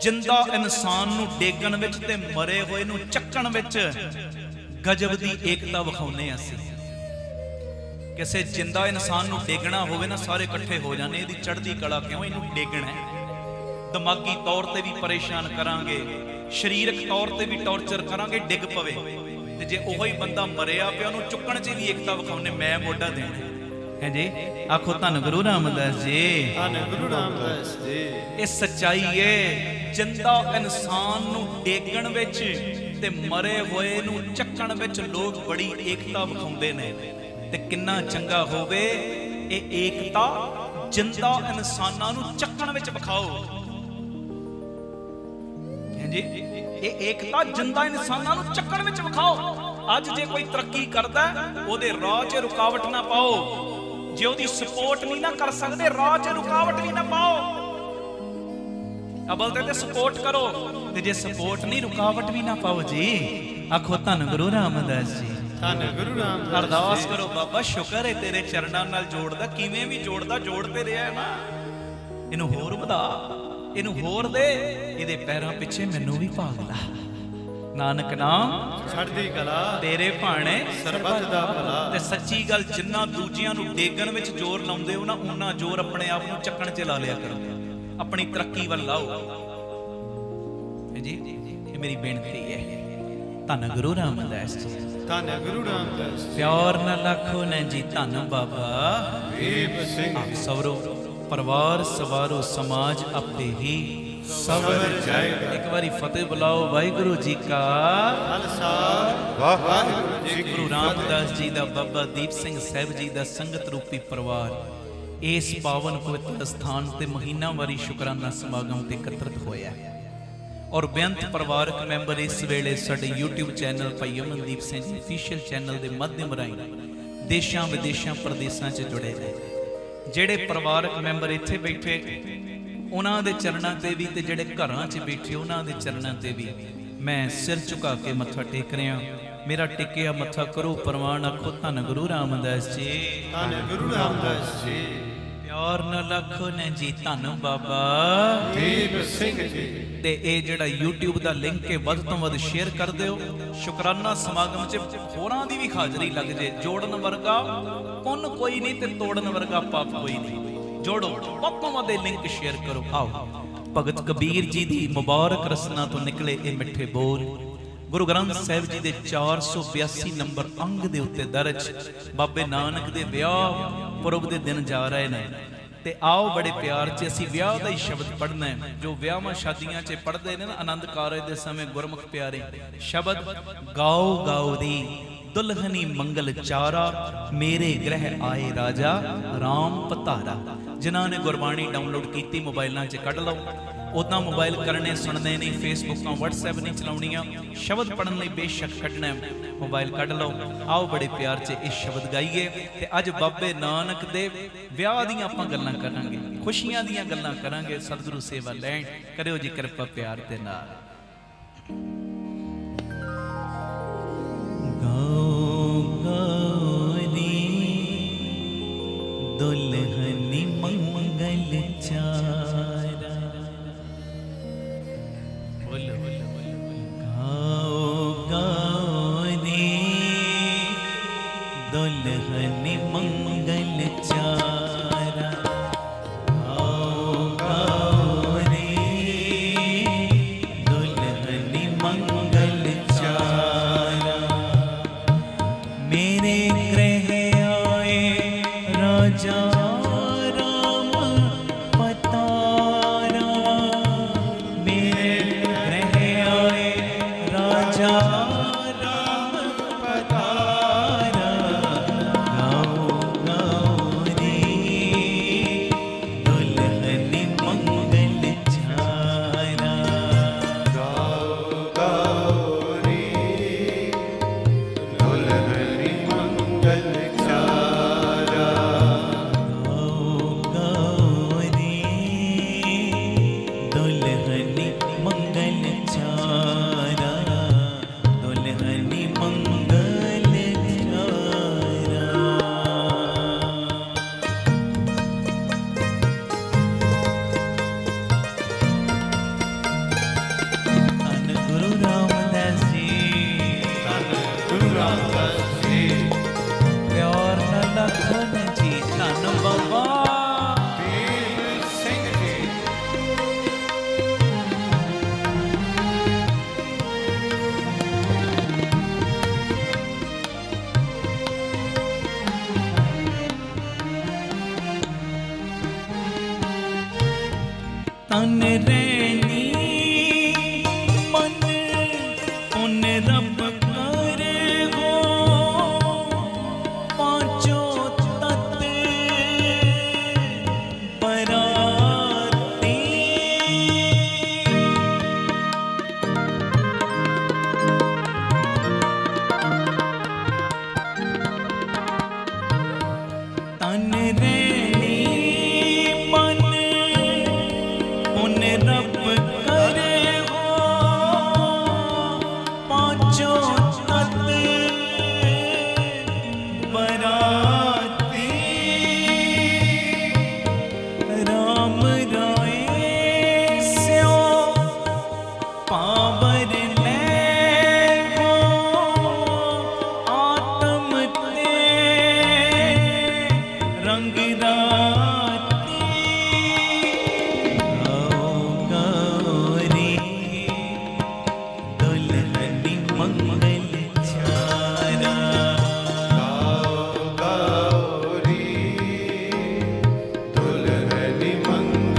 जिंदा इंसान नूं डेगण विच ते मरे होए नूं चक्कण विच गजब दी एकता विखाउने असीं। किसे जिंदा इंसान नूं डेगना होवे ना सारे इकट्ठे हो जाने, इहदी चढ़दी कला क्यों, इहनूं डेगना है। दिमागी तौर ते भी परेशान करांगे, शरीरक तौर ते भी टॉर्चर करांगे, डिग पवे ते जे ओही बंदा मरिया पिया उहनूं चुक्कण च भी एकता विखाउने, मैं मोढा देना है जी। आखो धन गुरु रामदास जी, धन गुरु रामदास जी। ये सच्चाई है। जिंदा इंसान नूं डेगण विच ते मरे होए नूं चक्कण विच लोग बड़ी एकता विखाउंदे ने, ते किन्ना चंगा होवे ये एकता जिंदा इंसानां नूं चक्कण विच विखाओ है जी। ये एकता जिंदा इंसानां नूं चक्कण विच विखाओ। अज जे कोई तरक्की करदा ओदे राह च रुकावट ना पाओ, जे ओदी सपोर्ट नहीं ना कर सकते राह च रुकावट भी ना पाओ। अबल ते सपोर्ट करो, ते जे सपोर्ट नहीं रुकावट भी ना पाओ जी। आखो धन गुरु रामदास जी, धन गुरु रामदास। अरदास करो बाबा शुक्र है तेरे चरणों नाल जोड़दा, किवें भी जोड़दा जोड़ते रहा है ना, इनू होर वधा, इनू होर दे, इहदे पैरां पिछे मैनू भी भाग ला। नानक नाम छड़दी कला तेरे भाणे सरबत दा भला। ते सच्ची गल जिन्ना दूजियां नूं डेगण विच जोर लाउंदे हो ना, उन्ना जोर अपने आप नूं चक्कण च ला लिया करो, अपनी तरक्की वल लाओ जी। ये मेरी बेनती है। धन गुरु रामदास जी, धन गुरु रामदास। प्यार न लाखो ने जी धन बाबा दीप सिंह। सवरो परिवार सवारो समाज आपे ही सवर जाएगा। एक बारी फतेह बुलाओ। वाहिगुरु जी का खालसा वाहिगुरू जी की गुरु रामदास जी दा, बाबा दीप सिंह साहिब जी दा संगत रूपी परिवार इस पावन पवित्र स्थान ते महीनावारी शुकराना समागम ते एकत्रित होया है। और बेअंत परिवारक मैंबर इस वेले साडे YouTube चैनल भाई अमनदीप सिंह जी ऑफिशियल चैनल के माध्यम राही देशां विदेशां प्रदेशां च जुड़े ने। ਜਿਹੜੇ ਪਰਿਵਾਰਕ ਮੈਂਬਰ ਇੱਥੇ ਬੈਠੇ ਉਹਨਾਂ ਦੇ ਚਰਨਾਂ ਤੇ ਵੀ ਤੇ ਜਿਹੜੇ ਘਰਾਂ 'ਚ ਬੈਠੇ ਉਹਨਾਂ ਦੇ ਚਰਨਾਂ ਤੇ ਵੀ ਮੈਂ ਸਿਰ ਝੁਕਾ ਕੇ ਮੱਥਾ ਟੇਕ ਰਿਹਾ। ਮੇਰਾ ਟੇਕਿਆ ਮੱਥਾ ਕਰੋ ਪ੍ਰਵਾਨ। ਆਖੋ ਧੰਨ ਗੁਰੂ ਰਾਮਦਾਸ ਜੀ, ਧੰਨ ਗੁਰੂ ਰਾਮਦਾਸ ਜੀ। ਪਿਆਰ ਨਾਲ ਆਖੋ ਨੇ ਜੀ ਧੰਨ ਬਾਬਾ ਦੀਪ ਸਿੰਘ ਜੀ। ਤੇ ਇਹ ਜਿਹੜਾ YouTube ਦਾ ਲਿੰਕ ਹੈ ਵੱਧ ਤੋਂ ਵੱਧ ਸ਼ੇਅਰ ਕਰ ਦਿਓ। ਸ਼ੁਕਰਾਨਾ ਸਮਾਗਮ 'ਚ ਹੋਰਾਂ ਦੀ ਵੀ ਹਾਜ਼ਰੀ ਲੱਗ ਜੇ। ਜੋੜਨ ਵਰਗਾ ਪੁੰਨ ਕੋਈ ਨਹੀਂ ਤੇ ਤੋੜਨ ਵਰਗਾ ਪਾਪ ਕੋਈ ਨਹੀਂ। ਜੋੜੋ, ਵੱਧ ਤੋਂ ਵੱਧ ਲਿੰਕ ਸ਼ੇਅਰ ਕਰੋ। ਆਓ ਭਗਤ ਕਬੀਰ ਜੀ ਦੀ ਮੁਬਾਰਕ ਰਸਨਾ ਤੋਂ ਨਿਕਲੇ ਇਹ ਮਿੱਠੇ ਬੋਲ ਗੁਰੂ ਗ੍ਰੰਥ ਸਾਹਿਬ ਜੀ ਦੇ 482 ਨੰਬਰ ਅੰਗ ਦੇ ਉੱਤੇ ਦਰਜ ਬਾਬੇ ਨਾਨਕ ਦੇ ਵਿਆਹ ਪੁਰਬ ਦੇ ਦਿਨ ਜਾ ਰਹੇ ਨੇ। ਤੇ ਆਓ ਬੜੇ ਪਿਆਰ 'ਚ ਅਸੀਂ ਵਿਆਹ ਦਾ ਹੀ ਸ਼ਬਦ ਪੜ੍ਹਨਾ ਹੈ ਜੋ ਵਿਆਹਾਂ ਸ਼ਾਦੀਆਂ 'ਚ ਪੜ੍ਹਦੇ ਨੇ ਨਾ ਆਨੰਦ ਕਾਰਜ ਦੇ ਸਮੇਂ ਗੁਰਮੁਖ ਪਿਆਰੇ ਸ਼ਬਦ। ਗਾਓ ਗਾਓ ਦੀ दुल्हनी मंगल चारा मेरे ग्रह आए राजा राम पतारा। जिन्होंने गुरबाणी डाउनलोड की मोबाइलों से कढ़ लो। उदा मोबाइल करने सुनने नहीं, फेसबुक व्हाट्सएप नहीं चलाउणियां, शब्द पढ़ने लिए बेशक कढ़ना मोबाइल कढ़ लो। आओ बड़े प्यार से इस शब्द गाइए ते अज बाबे नानक दे विआह दीआं आपां गल्लां करांगे, खुशियां दीआं गल्लां करांगे। सतगुरु सेवा लैण करियो जी किरपा प्यार दे नाल। गाओ गानी दुल्हनी चारा। बोलो गाओ गाओ रे दुल्हन मंगल चारा। गाओ गाओ रे दुल्हन मंगल चारा। मेरे गृह आए राजा राम पतारा। मेरे गृह आए राजा राम पतारा। गाओ गाओ रे दुल्हन मंगल चारा। गाओ गाओ रे दुल्हन मंगल चारा। गाओ गाओ रे दुल्हन मंगल चारा। दुल्हन मंगल चारा। धन गुरु रामदास जी, धन गुरु रामदास जी, प्यार न लखन जी, धन बाबा देव सिंह जी, तन रैनी मन उन रब करे हो। पांचों तत्व बराती। तन रैनी मन उन रब करे हो। पांचों तत्व बराती। राम राय स्यो पावर ले हो। आत्म ते रंग राती। गाओ गाओ रे दुल्हन मंगल चारा। गाओ गाओ रे दुल्हन मंगल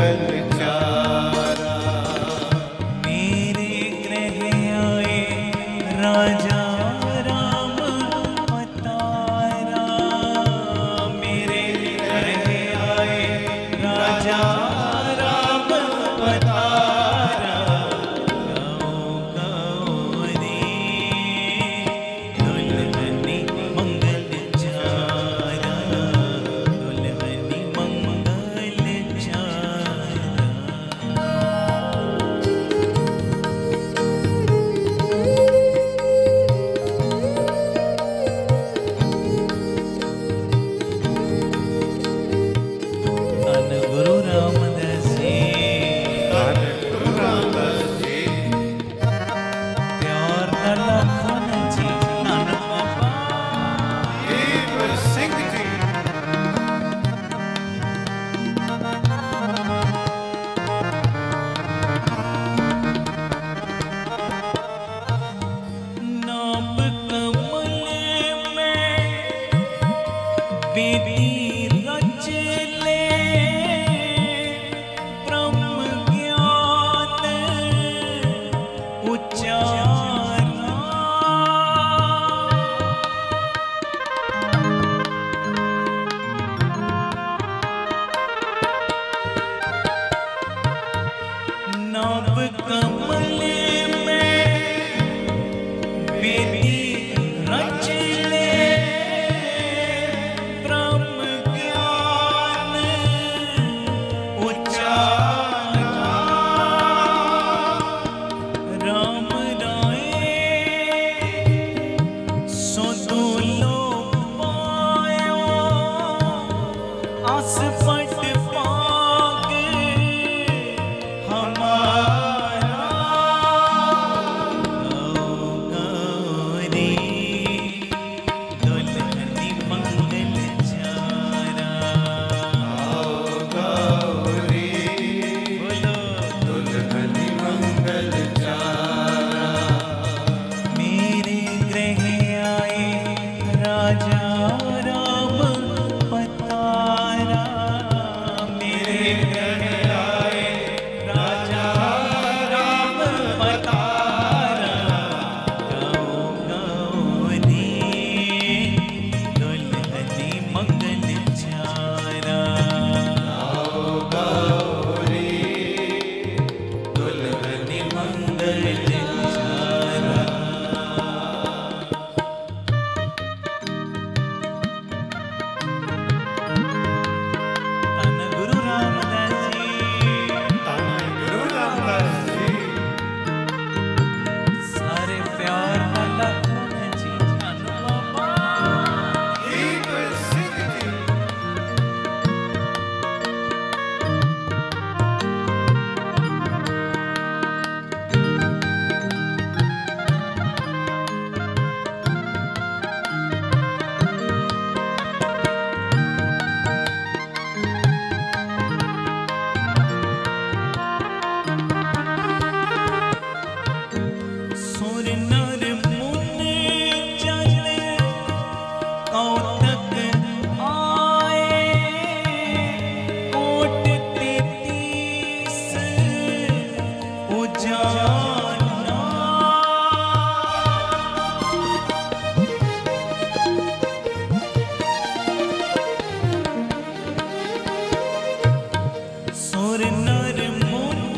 नर मुन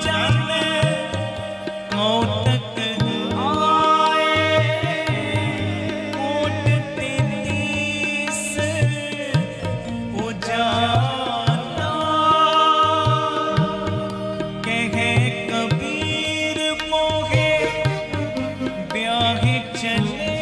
जाने कौटक आए कोट तेतीस उजाला कहे कबीर मोहे ब्याहे चले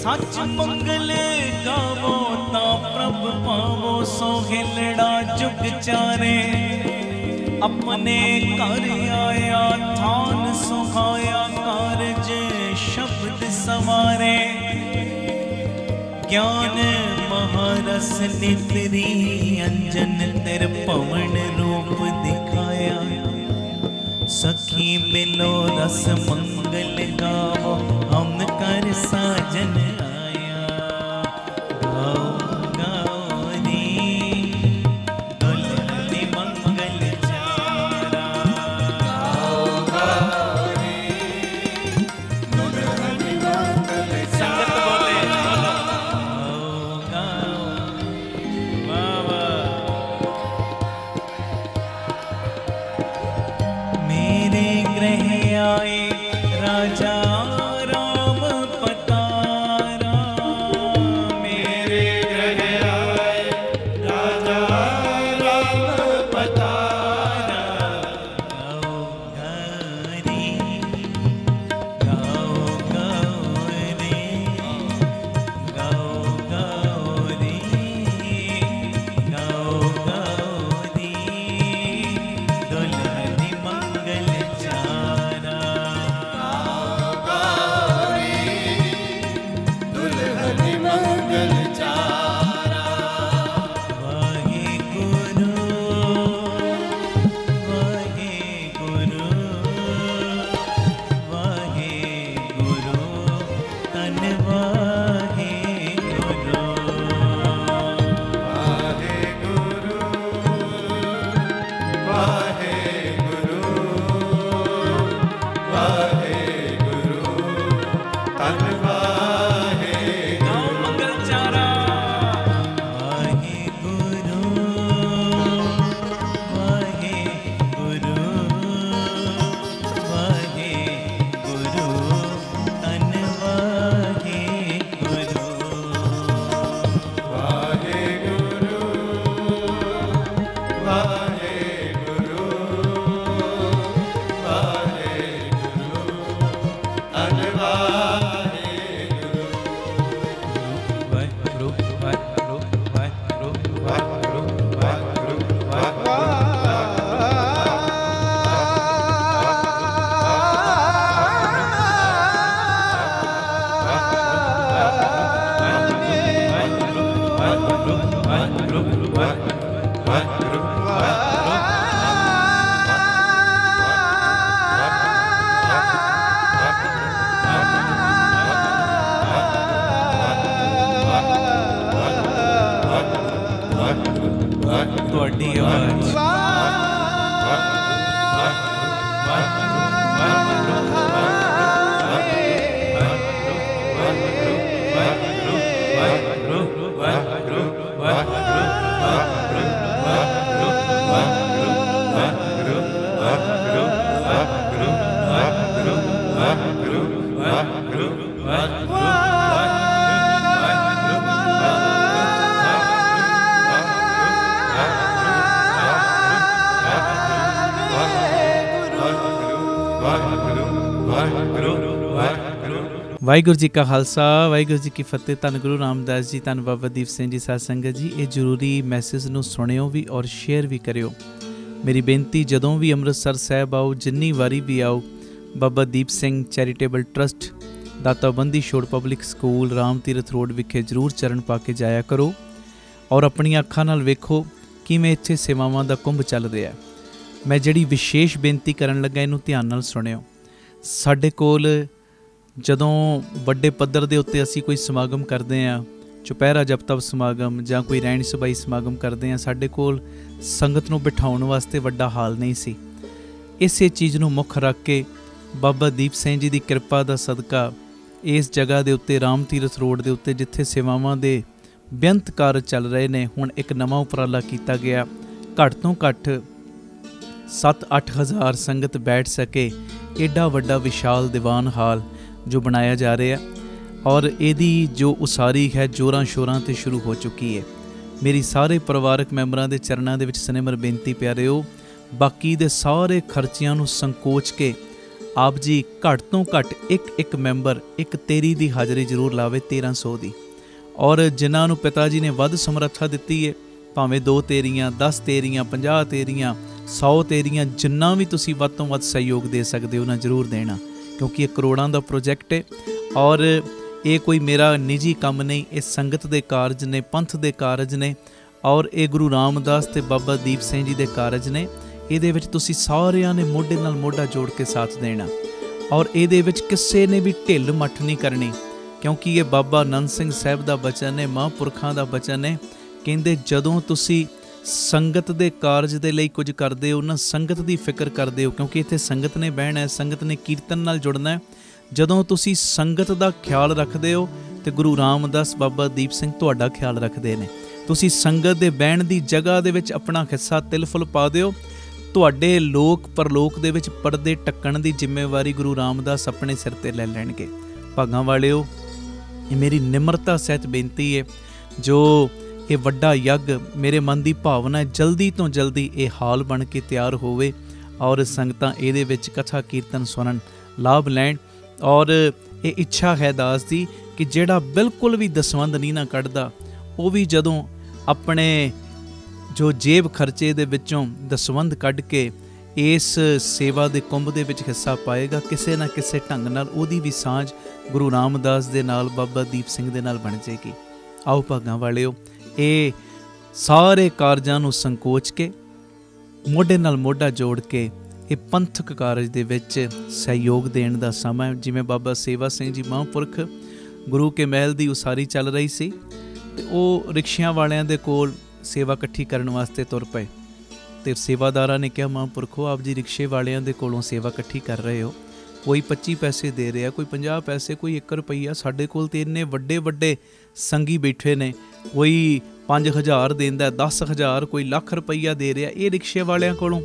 सच मंगल गावो ता प्रभ पावो सोहिलड़ा जुग चारे अपने घर आया थान सुहाया कारज शब्द सवारे ज्ञान महारस नितरी अंजन तिर पवन रूप दिखाया सखी मिलो रस मंगल गावो हम कर साजन आया गाओ गाओ रे दुल्हन मंगल चारा गाओ गाओ रे दुल्हन मंगल संगत बोले गाओ गाओ बाबा मेरे ग्रह आए राजा ਵਾਹਿਗੁਰੂ ਜੀ ਕਾ ਖਾਲਸਾ, ਵਾਹਿਗੁਰੂ ਜੀ ਕੀ ਫਤਿਹ। ਧੰਨ ਗੁਰੂ ਰਾਮਦਾਸ ਜੀ, ਧੰਨ ਬਾਬਾ ਦੀਪ ਸਿੰਘ ਜੀ ਸਾਧ ਸੰਗਤ ਜੀ। ਇਹ ਜ਼ਰੂਰੀ ਮੈਸੇਜ ਨੂੰ ਸੁਣਿਓ ਵੀ ਔਰ ਸ਼ੇਅਰ ਵੀ ਕਰਿਓ। ਮੇਰੀ ਬੇਨਤੀ, ਜਦੋਂ ਵੀ ਅੰਮ੍ਰਿਤਸਰ ਸਾਹਿਬ ਆਓ, ਜਿੰਨੀ ਵਾਰੀ ਵੀ ਆਓ, ਬਾਬਾ ਦੀਪ ਸਿੰਘ ਚੈਰੀਟੇਬਲ ਟਰਸਟ, ਦਾਤਾ Bandi Chhor public school, Ram Tirath road ਵਿਖੇ ਜ਼ਰੂਰ ਚਰਨ ਪਾ ਕੇ ਜਾਇਆ ਕਰੋ ਔਰ ਆਪਣੀਆਂ ਅੱਖਾਂ ਨਾਲ ਵੇਖੋ ਕਿਵੇਂ ਇੱਥੇ ਸੇਵਾਵਾਂ ਦਾ ਕੁੰਭ ਚੱਲ ਰਿਹਾ। ਮੈਂ ਜਿਹੜੀ ਵਿਸ਼ੇਸ਼ ਬੇਨਤੀ ਕਰਨ ਲੱਗਾ, ਇਹਨੂੰ ਧਿਆਨ ਨਾਲ ਸੁਣਿਓ। ਸਾਡੇ ਕੋਲ ਜਦੋਂ ਵੱਡੇ ਪੱਧਰ ਦੇ ਉੱਤੇ ਅਸੀਂ ਕੋਈ ਸਮਾਗਮ ਕਰਦੇ ਹਾਂ, ਚੁਪਹਿਰਾ ਜਪ ਤਪ ਸਮਾਗਮ ਜਾਂ ਕੋਈ ਰਹਿਣ ਸਬਾਈ ਸਮਾਗਮ ਕਰਦੇ ਹਾਂ, ਸਾਡੇ ਕੋਲ ਸੰਗਤ ਨੂੰ ਬਿਠਾਉਣ ਵਾਸਤੇ ਵੱਡਾ ਹਾਲ ਨਹੀਂ ਸੀ। ਇਸੇ ਚੀਜ਼ ਨੂੰ ਮੁੱਖ ਰੱਖ ਕੇ ਬਾਬਾ ਦੀਪ ਸਿੰਘ ਜੀ ਦੀ ਕਿਰਪਾ ਦਾ ਸਦਕਾ ਇਸ ਜਗ੍ਹਾ ਦੇ ਉੱਤੇ, ਰਾਮ ਤੀਰਥ ਰੋਡ ਦੇ ਉੱਤੇ, ਜਿੱਥੇ ਸੇਵਾਵਾਂ ਦੇ ਬੇਅੰਤ ਕਾਰਜ ਚੱਲ ਰਹੇ ਨੇ, ਹੁਣ ਇੱਕ ਨਵਾਂ ਉਪਰਾਲਾ ਕੀਤਾ ਗਿਆ। ਘੱਟ ਤੋਂ ਘੱਟ 7-8 ਹਜ਼ਾਰ ਸੰਗਤ ਬੈਠ ਸਕੇ ਏਡਾ ਵੱਡਾ ਵਿਸ਼ਾਲ ਦੀਵਾਨ ਹਾਲ ਜੋ ਬਣਾਇਆ ਜਾ ਰਿਹਾ, ਔਰ ਇਹਦੀ ਜੋ ਉਸਾਰੀ ਹੈ ਜ਼ੋਰਾਂ ਸ਼ੋਰਾਂ 'ਤੇ ਸ਼ੁਰੂ ਹੋ ਚੁੱਕੀ ਹੈ। ਮੇਰੀ ਸਾਰੇ ਪਰਿਵਾਰਕ ਮੈਂਬਰਾਂ ਦੇ ਚਰਨਾਂ ਦੇ ਵਿੱਚ ਸਨੇਮਰ ਬੇਨਤੀ ਪਿਆਰਿਓ, ਬਾਕੀ ਦੇ ਸਾਰੇ ਖਰਚਿਆਂ ਨੂੰ ਸੰਕੋਚ ਕੇ ਆਪ ਜੀ ਘੱਟ ਤੋਂ ਘੱਟ ਇੱਕ ਮੈਂਬਰ ਇੱਕ ਤੇਰੀ ਦੀ ਹਾਜ਼ਰੀ ਜ਼ਰੂਰ ਲਾਵੇ, 1300 ਦੀ। ਔਰ ਜਿਨ੍ਹਾਂ ਨੂੰ ਪਿਤਾ ਜੀ ਨੇ ਵੱਧ ਸਮਰੱਥਾ ਦਿੱਤੀ ਹੈ, ਭਾਵੇਂ 2 ਤੇਰੀਆਂ, 10 ਤੇਰੀਆਂ, 50 ਤੇਰੀਆਂ, 100 ਤੇਰੀਆਂ, ਜਿੰਨਾ ਵੀ ਤੁਸੀਂ ਵੱਧ ਤੋਂ ਵੱਧ ਸਹਿਯੋਗ ਦੇ ਸਕਦੇ ਹੋ ਨਾ, ਜ਼ਰੂਰ ਦੇਣਾ, ਕਿਉਂਕਿ ਇਹ ਕਰੋੜਾਂ ਦਾ ਪ੍ਰੋਜੈਕਟ ਹੈ ਔਰ ਇਹ ਕੋਈ ਮੇਰਾ ਨਿੱਜੀ ਕੰਮ ਨਹੀਂ। ਇਹ ਸੰਗਤ ਦੇ ਕਾਰਜ ਨੇ, ਪੰਥ ਦੇ ਕਾਰਜ ਨੇ, ਔਰ ਇਹ ਗੁਰੂ ਰਾਮਦਾਸ ਤੇ ਬਾਬਾ ਦੀਪ ਸਿੰਘ ਜੀ ਦੇ ਕਾਰਜ ਨੇ। ਇਹਦੇ ਵਿੱਚ ਤੁਸੀਂ ਸਾਰਿਆਂ ਨੇ ਮੋਢੇ ਨਾਲ ਮੋਢਾ ਜੋੜ ਕੇ ਸਾਥ ਦੇਣਾ, ਔਰ ਇਹਦੇ ਵਿੱਚ ਕਿਸੇ ਨੇ ਵੀ ਢਿੱਲ ਮੱਠ ਨਹੀਂ ਕਰਨੀ, ਕਿਉਂਕਿ ਇਹ ਬਾਬਾ ਆਨੰਦ ਸਿੰਘ ਸਾਹਿਬ ਦਾ ਬਚਨ ਹੈ, ਮਹਾਂਪੁਰਖਾਂ ਦਾ ਬਚਨ ਹੈ। ਕਹਿੰਦੇ ਜਦੋਂ ਤੁਸੀਂ ਸੰਗਤ ਦੇ ਕਾਰਜ ਦੇ ਲਈ ਕੁਝ ਕਰਦੇ ਹੋ ਨਾ, ਸੰਗਤ ਦੀ ਫਿਕਰ ਕਰਦੇ ਹੋ, ਕਿਉਂਕਿ ਇੱਥੇ ਸੰਗਤ ਨੇ ਬਹਿਣਾ ਹੈ, ਸੰਗਤ ਨੇ ਕੀਰਤਨ ਨਾਲ ਜੁੜਨਾ ਹੈ। ਜਦੋਂ ਤੁਸੀਂ ਸੰਗਤ ਦਾ ਖਿਆਲ ਰੱਖਦੇ ਹੋ ਤੇ ਗੁਰੂ ਰਾਮਦਾਸ ਬਾਬਾ ਦੀਪ ਸਿੰਘ ਤੁਹਾਡਾ ਖਿਆਲ ਰੱਖਦੇ ਨੇ। ਤੁਸੀਂ ਸੰਗਤ ਦੇ ਬਹਿਣ ਦੀ ਜਗ੍ਹਾ ਦੇ ਵਿੱਚ ਆਪਣਾ ਹਿੱਸਾ ਤਿਲ ਫੁੱਲ ਪਾ ਦਿਓ, ਤੁਹਾਡੇ ਲੋਕ ਪਰਲੋਕ ਦੇ ਵਿੱਚ ਪਰਦੇ ਢੱਕਣ ਦੀ ਜ਼ਿੰਮੇਵਾਰੀ ਗੁਰੂ ਰਾਮਦਾਸ ਆਪਣੇ ਸਿਰ ਤੇ ਲੈ ਲੈਣਗੇ। ਭਾਗਾਂ ਵਾਲਿਓ, ਇਹ ਮੇਰੀ ਨਿਮਰਤਾ ਸਹਿਤ ਬੇਨਤੀ ਹੈ, ਜੋ ਇਹ ਵੱਡਾ ਯੱਗ, ਮੇਰੇ ਮਨ ਦੀ ਭਾਵਨਾ ਹੈ ਜਲਦੀ ਤੋਂ ਜਲਦੀ ਇਹ ਹਾਲ ਬਣ ਕੇ ਤਿਆਰ ਹੋਵੇ ਔਰ ਸੰਗਤਾਂ ਇਹਦੇ ਵਿੱਚ ਕਥਾ ਕੀਰਤਨ ਸੁਣਨ, ਲਾਭ ਲੈਣ। ਔਰ ਇਹ ਇੱਛਾ ਹੈ ਦਾਸ ਦੀ ਕਿ ਜਿਹੜਾ ਬਿਲਕੁਲ ਵੀ ਦਸਵੰਧ ਨਹੀਂ ਨਾ ਕੱਢਦਾ, ਉਹ ਵੀ ਜਦੋਂ ਆਪਣੇ ਜੋ ਜੇਬ ਖਰਚੇ ਦੇ ਵਿੱਚੋਂ ਦਸਵੰਧ ਕੱਢ ਕੇ ਇਸ ਸੇਵਾ ਦੇ ਕੁੰਭ ਦੇ ਵਿੱਚ ਹਿੱਸਾ ਪਾਏਗਾ, ਕਿਸੇ ਨਾ ਕਿਸੇ ਢੰਗ ਨਾਲ ਉਹਦੀ ਵੀ ਸਾਂਝ ਗੁਰੂ ਰਾਮਦਾਸ ਦੇ ਨਾਲ, ਬਾਬਾ ਦੀਪ ਸਿੰਘ ਦੇ ਨਾਲ ਬਣ ਜਾਏਗੀ। ਆਓ ਭਾਗਾਂ ਵਾਲਿਓ, ਇਹ ਸਾਰੇ ਕਾਰਜਾਂ ਨੂੰ ਸੰਕੋਚ ਕੇ ਮੋਢੇ ਨਾਲ ਮੋਢਾ ਜੋੜ ਕੇ ਇਹ ਪੰਥਕ ਕਾਰਜ ਦੇ ਵਿੱਚ ਸਹਿਯੋਗ ਦੇਣ ਦਾ ਸਮਾਂ। ਜਿਵੇਂ ਬਾਬਾ ਸੇਵਾ ਸਿੰਘ ਜੀ ਮਹਾਂਪੁਰਖ ਗੁਰੂ ਕੇ ਮਹਿਲ ਦੀ ਉਸਾਰੀ ਚੱਲ ਰਹੀ ਸੀ ਤੇ ਉਹ ਰਿਕਸ਼ਿਆਂ ਵਾਲਿਆਂ ਦੇ ਕੋਲ ਸੇਵਾ ਇਕੱਠੀ ਕਰਨ ਵਾਸਤੇ ਤੁਰ ਪਏ, ਤੇ ਸੇਵਾਦਾਰਾਂ ਨੇ ਕਿਹਾ, ਮਹਾਂਪੁਰਖੋ ਆਪ ਜੀ ਰਿਕਸ਼ੇ ਵਾਲਿਆਂ ਦੇ ਕੋਲੋਂ ਸੇਵਾ ਇਕੱਠੀ ਕਰ ਰਹੇ ਹੋ, ਕੋਈ 25 ਪੈਸੇ ਦੇ ਰਿਹਾ, ਕੋਈ 50 ਪੈਸੇ, ਕੋਈ 1 ਰੁਪਈਆ। ਸਾਡੇ ਕੋਲ ਤੇ ਇੰਨੇ ਵੱਡੇ ਵੱਡੇ ਸੰਗੀ ਬੈਠੇ ਨੇ, ਕੋਈ 5000 ਦਿੰਦਾ, 10,000, ਕੋਈ ਲੱਖ ਰੁਪਈਆ ਦੇ ਰਿਹਾ, ਇਹ ਰਿਕਸ਼ੇ ਵਾਲਿਆਂ ਕੋਲੋਂ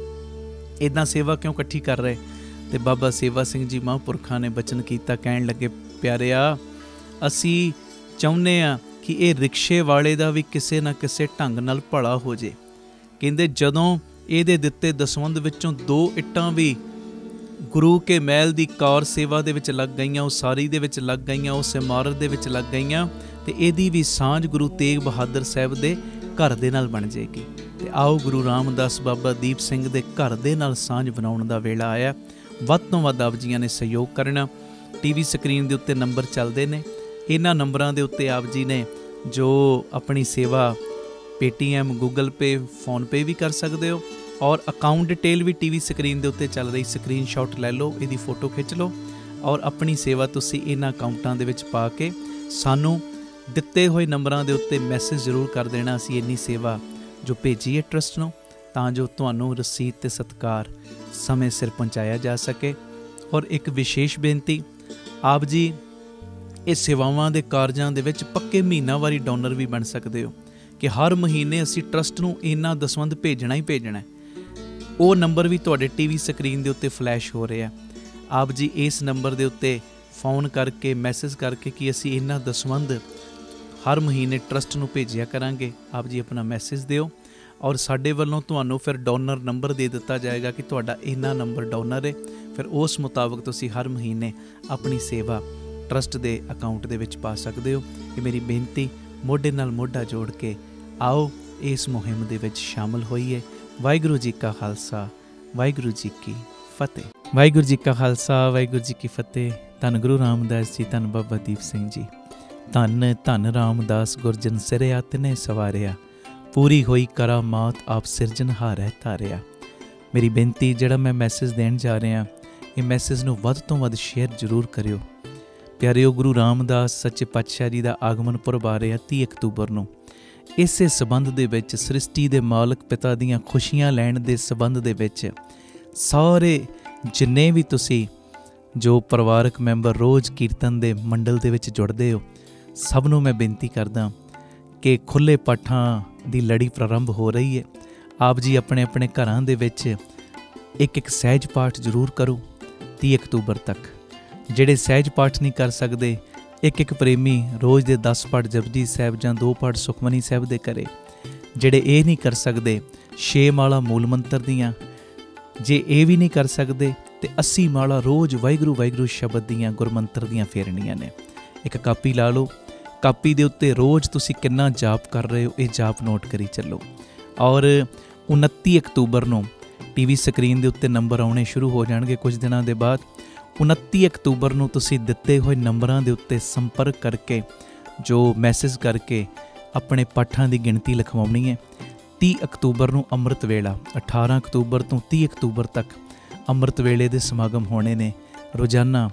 ਇੱਦਾਂ ਸੇਵਾ ਕਿਉਂ ਇਕੱਠੀ ਕਰ ਰਹੇ? ਤੇ ਬਾਬਾ ਸੇਵਾ ਸਿੰਘ ਜੀ ਮਹਾਂਪੁਰਖਾਂ ਨੇ ਬਚਨ ਕੀਤਾ, ਕਹਿਣ ਲੱਗੇ, ਪਿਆਰਿਆ, ਅਸੀਂ ਚਾਹੁੰਦੇ ਹਾਂ ਕਿ ਇਹ ਰਿਕਸ਼ੇ ਵਾਲੇ ਦਾ ਵੀ ਕਿਸੇ ਨਾ ਕਿਸੇ ਢੰਗ ਨਾਲ ਭਲਾ ਹੋ ਜੇ। ਕਹਿੰਦੇ ਜਦੋਂ ਇਹਦੇ ਦਿੱਤੇ ਦਸਵੰਧ ਵਿੱਚੋਂ 2 ਇੱਟਾਂ ਵੀ ਗੁਰੂ ਕੇ ਮਹਿਲ ਦੀ ਕਾਰ ਸੇਵਾ ਦੇ ਵਿੱਚ ਲੱਗ ਗਈਆਂ, ਉਸਾਰੀ ਦੇ ਵਿੱਚ ਲੱਗ ਗਈਆਂ, ਉਸ ਇਮਾਰਤ ਦੇ ਵਿੱਚ ਲੱਗ ਗਈਆਂ, ਤੇ ਇਹਦੀ ਵੀ ਸਾਂਝ ਗੁਰੂ ਤੇਗ ਬਹਾਦਰ ਸਾਹਿਬ ਦੇ ਘਰ ਦੇ ਨਾਲ ਬਣ ਜਾਏਗੀ। ਤੇ ਆਓ ਗੁਰੂ ਰਾਮਦਾਸ ਬਾਬਾ ਦੀਪ ਸਿੰਘ ਦੇ ਘਰ ਦੇ ਨਾਲ ਸਾਂਝ ਬਣਾਉਣ ਦਾ ਵੇਲਾ ਆਇਆ। ਵੱਧ ਤੋਂ ਵੱਧ ਆਪ ਜੀਆਂ ਨੇ ਸਹਿਯੋਗ ਕਰਨਾ। ਟੀਵੀ ਸਕਰੀਨ ਦੇ ਉੱਤੇ ਨੰਬਰ ਚੱਲਦੇ ਨੇ, ਇਹਨਾਂ ਨੰਬਰਾਂ ਦੇ ਉੱਤੇ ਆਪ ਜੀ ਨੇ ਜੋ ਆਪਣੀ ਸੇਵਾ ਪੇਟੀਐਮ, ਗੂਗਲ ਪੇ, ਫੋਨਪੇ ਵੀ ਕਰ ਸਕਦੇ ਹੋ, ਔਰ ਅਕਾਊਂਟ ਡਿਟੇਲ ਵੀ ਟੀਵੀ ਸਕਰੀਨ ਦੇ ਉੱਤੇ ਚੱਲ ਰਹੀ, ਸਕਰੀਨਸ਼ਾਟ ਲੈ ਲਓ, ਇਹਦੀ ਫੋਟੋ ਖਿੱਚ ਲਓ, ਔਰ ਆਪਣੀ ਸੇਵਾ ਤੁਸੀਂ ਇਹਨਾਂ ਅਕਾਊਂਟਾਂ ਦੇ ਵਿੱਚ ਪਾ ਕੇ ਸਾਨੂੰ ਦਿੱਤੇ ਹੋਏ ਨੰਬਰਾਂ ਦੇ ਉੱਤੇ ਮੈਸੇਜ ਜ਼ਰੂਰ ਕਰ ਦੇਣਾ। ਅਸੀਂ ਇੰਨੀ ਸੇਵਾ ਜੋ ਭੇਜੀ ਹੈ ਟਰਸਟ ਨੂੰ, ਤਾਂ ਜੋ ਤੁਹਾਨੂੰ ਰਸੀਦ ਤੇ ਸਤਿਕਾਰ ਸਮੇਂ ਸਿਰ ਪਹੁੰਚਾਇਆ ਜਾ ਸਕੇ। ਔਰ ਇੱਕ ਵਿਸ਼ੇਸ਼ ਬੇਨਤੀ, ਆਪ ਜੀ ਇਹ ਸੇਵਾਵਾਂ ਦੇ ਕਾਰਜਾਂ ਦੇ ਵਿੱਚ ਪੱਕੇ ਮਹੀਨਾਵਾਰੀ ਡੋਨਰ ਵੀ ਬਣ ਸਕਦੇ ਹੋ, कि हर महीने असी ट्रस्ट नूं इन्ना दसवंध भेजना ही भेजना है। वो नंबर भी तुहाडे टीवी स्क्रीन के उत्ते फ्लैश हो रहा है। आप जी इस नंबर के उत्ते फोन करके मैसेज करके कि असी इन्ना दसवंध हर महीने ट्रस्ट नूं भेजिया करांगे। आप जी अपना मैसेज दिओ और साडे वल्लों तुहानूं फिर डोनर नंबर दे दिता जाएगा कि तुहाडा इन्ना नंबर डोनर है। फिर उस मुताबिक तुसीं हर महीने अपनी सेवा ट्रस्ट के अकाउंट दे विच पा सकदे हो। ये मेरी बेनती मोढे नाल मोढा जोड़ के आओ इस मुहिम दे विच शामिल होइए। वाहिगुरू जी का खालसा वाहिगुरू जी की फतेह। वाहिगुरू जी का खालसा वाहिगुरू जी की फतेह। धन गुरु रामदास जी, धन बाबा दीप सिंह जी। धन धन रामदास गुरजन सिरिया तिने सवारिया, पूरी होई करामात आप सिरजनहार है तारिया। मेरी बेनती जिहड़ा मैं मैसेज देण जा रहा, ये मैसेज नूं वध तो वध शेयर जरूर करियो। प्यारिओ, गुरु रामदास सच्चे पातशाह जी दा आगमन पुरब आ रहा 30 अक्तूबर नूं। इसे संबंध दे विच सृष्टि दे मालक पिता दीआं खुशियां लैण दे संबंध दे विच सारे जिन्ने भी तुसी जो परिवारक मैंबर रोज़ कीर्तन दे मंडल दे विच जुड़दे हो, सब नूं मैं बेनती करदा कि खुले पाठां दी लड़ी प्रारंभ हो रही है। आप जी अपने अपने घरां दे विच एक एक सहज पाठ जरूर करो 30 अक्तूबर तक। ਜਿਹੜੇ ਸਹਿਜ ਪਾਠ ਨਹੀਂ ਕਰ ਸਕਦੇ, ਇੱਕ ਇੱਕ ਪ੍ਰੇਮੀ ਰੋਜ਼ ਦੇ 10 ਪਾਠ ਜਪਜੀ ਸਾਹਿਬ ਜਾਂ 2 ਪਾਠ ਸੁਖਮਨੀ ਸਾਹਿਬ ਦੇ ਕਰੇ। ਜਿਹੜੇ ਇਹ ਨਹੀਂ ਕਰ ਸਕਦੇ 6 ਮਾਲਾ ਮੂਲ ਮੰਤਰ ਦੀਆਂ, ਜੇ ਇਹ ਵੀ ਨਹੀਂ ਕਰ ਸਕਦੇ ਤੇ 80 ਮਾਲਾ ਰੋਜ਼ ਵਾਹਿਗੁਰੂ ਵਾਹਿਗੁਰੂ ਸ਼ਬਦ ਦੀਆਂ ਗੁਰਮੰਤਰ ਦੀਆਂ ਫੇਰਨੀਆਂ ਨੇ। ਇੱਕ ਕਾਪੀ ਲਾ ਲਓ, ਕਾਪੀ ਦੇ ਉੱਤੇ ਰੋਜ਼ ਤੁਸੀਂ ਕਿੰਨਾ ਜਾਪ ਕਰ ਰਹੇ ਹੋ ਇਹ ਜਾਪ ਨੋਟ ਕਰੀ ਚੱਲੋ। ਔਰ 29 ਅਕਤੂਬਰ ਨੂੰ ਟੀਵੀ ਸਕਰੀਨ ਦੇ ਉੱਤੇ ਨੰਬਰ ਆਉਣੇ ਸ਼ੁਰੂ ਹੋ ਜਾਣਗੇ ਕੁਝ ਦਿਨਾਂ ਦੇ ਬਾਅਦ। 29 ਅਕਤੂਬਰ ਨੂੰ ਤੁਸੀਂ ਦਿੱਤੇ ਹੋਏ ਨੰਬਰਾਂ ਦੇ ਉੱਤੇ ਸੰਪਰਕ ਕਰਕੇ ਜੋ ਮੈਸੇਜ ਕਰਕੇ ਆਪਣੇ ਪਾਠਾਂ ਦੀ ਗਿਣਤੀ ਲਿਖਵਾਉਣੀ ਹੈ। 30 ਅਕਤੂਬਰ ਨੂੰ ਅੰਮ੍ਰਿਤ ਵੇਲਾ, 18 ਅਕਤੂਬਰ ਤੋਂ 30 ਅਕਤੂਬਰ ਤੱਕ ਅੰਮ੍ਰਿਤ ਵੇਲੇ ਦੇ ਸਮਾਗਮ ਹੋਣੇ ਨੇ ਰੋਜ਼ਾਨਾ,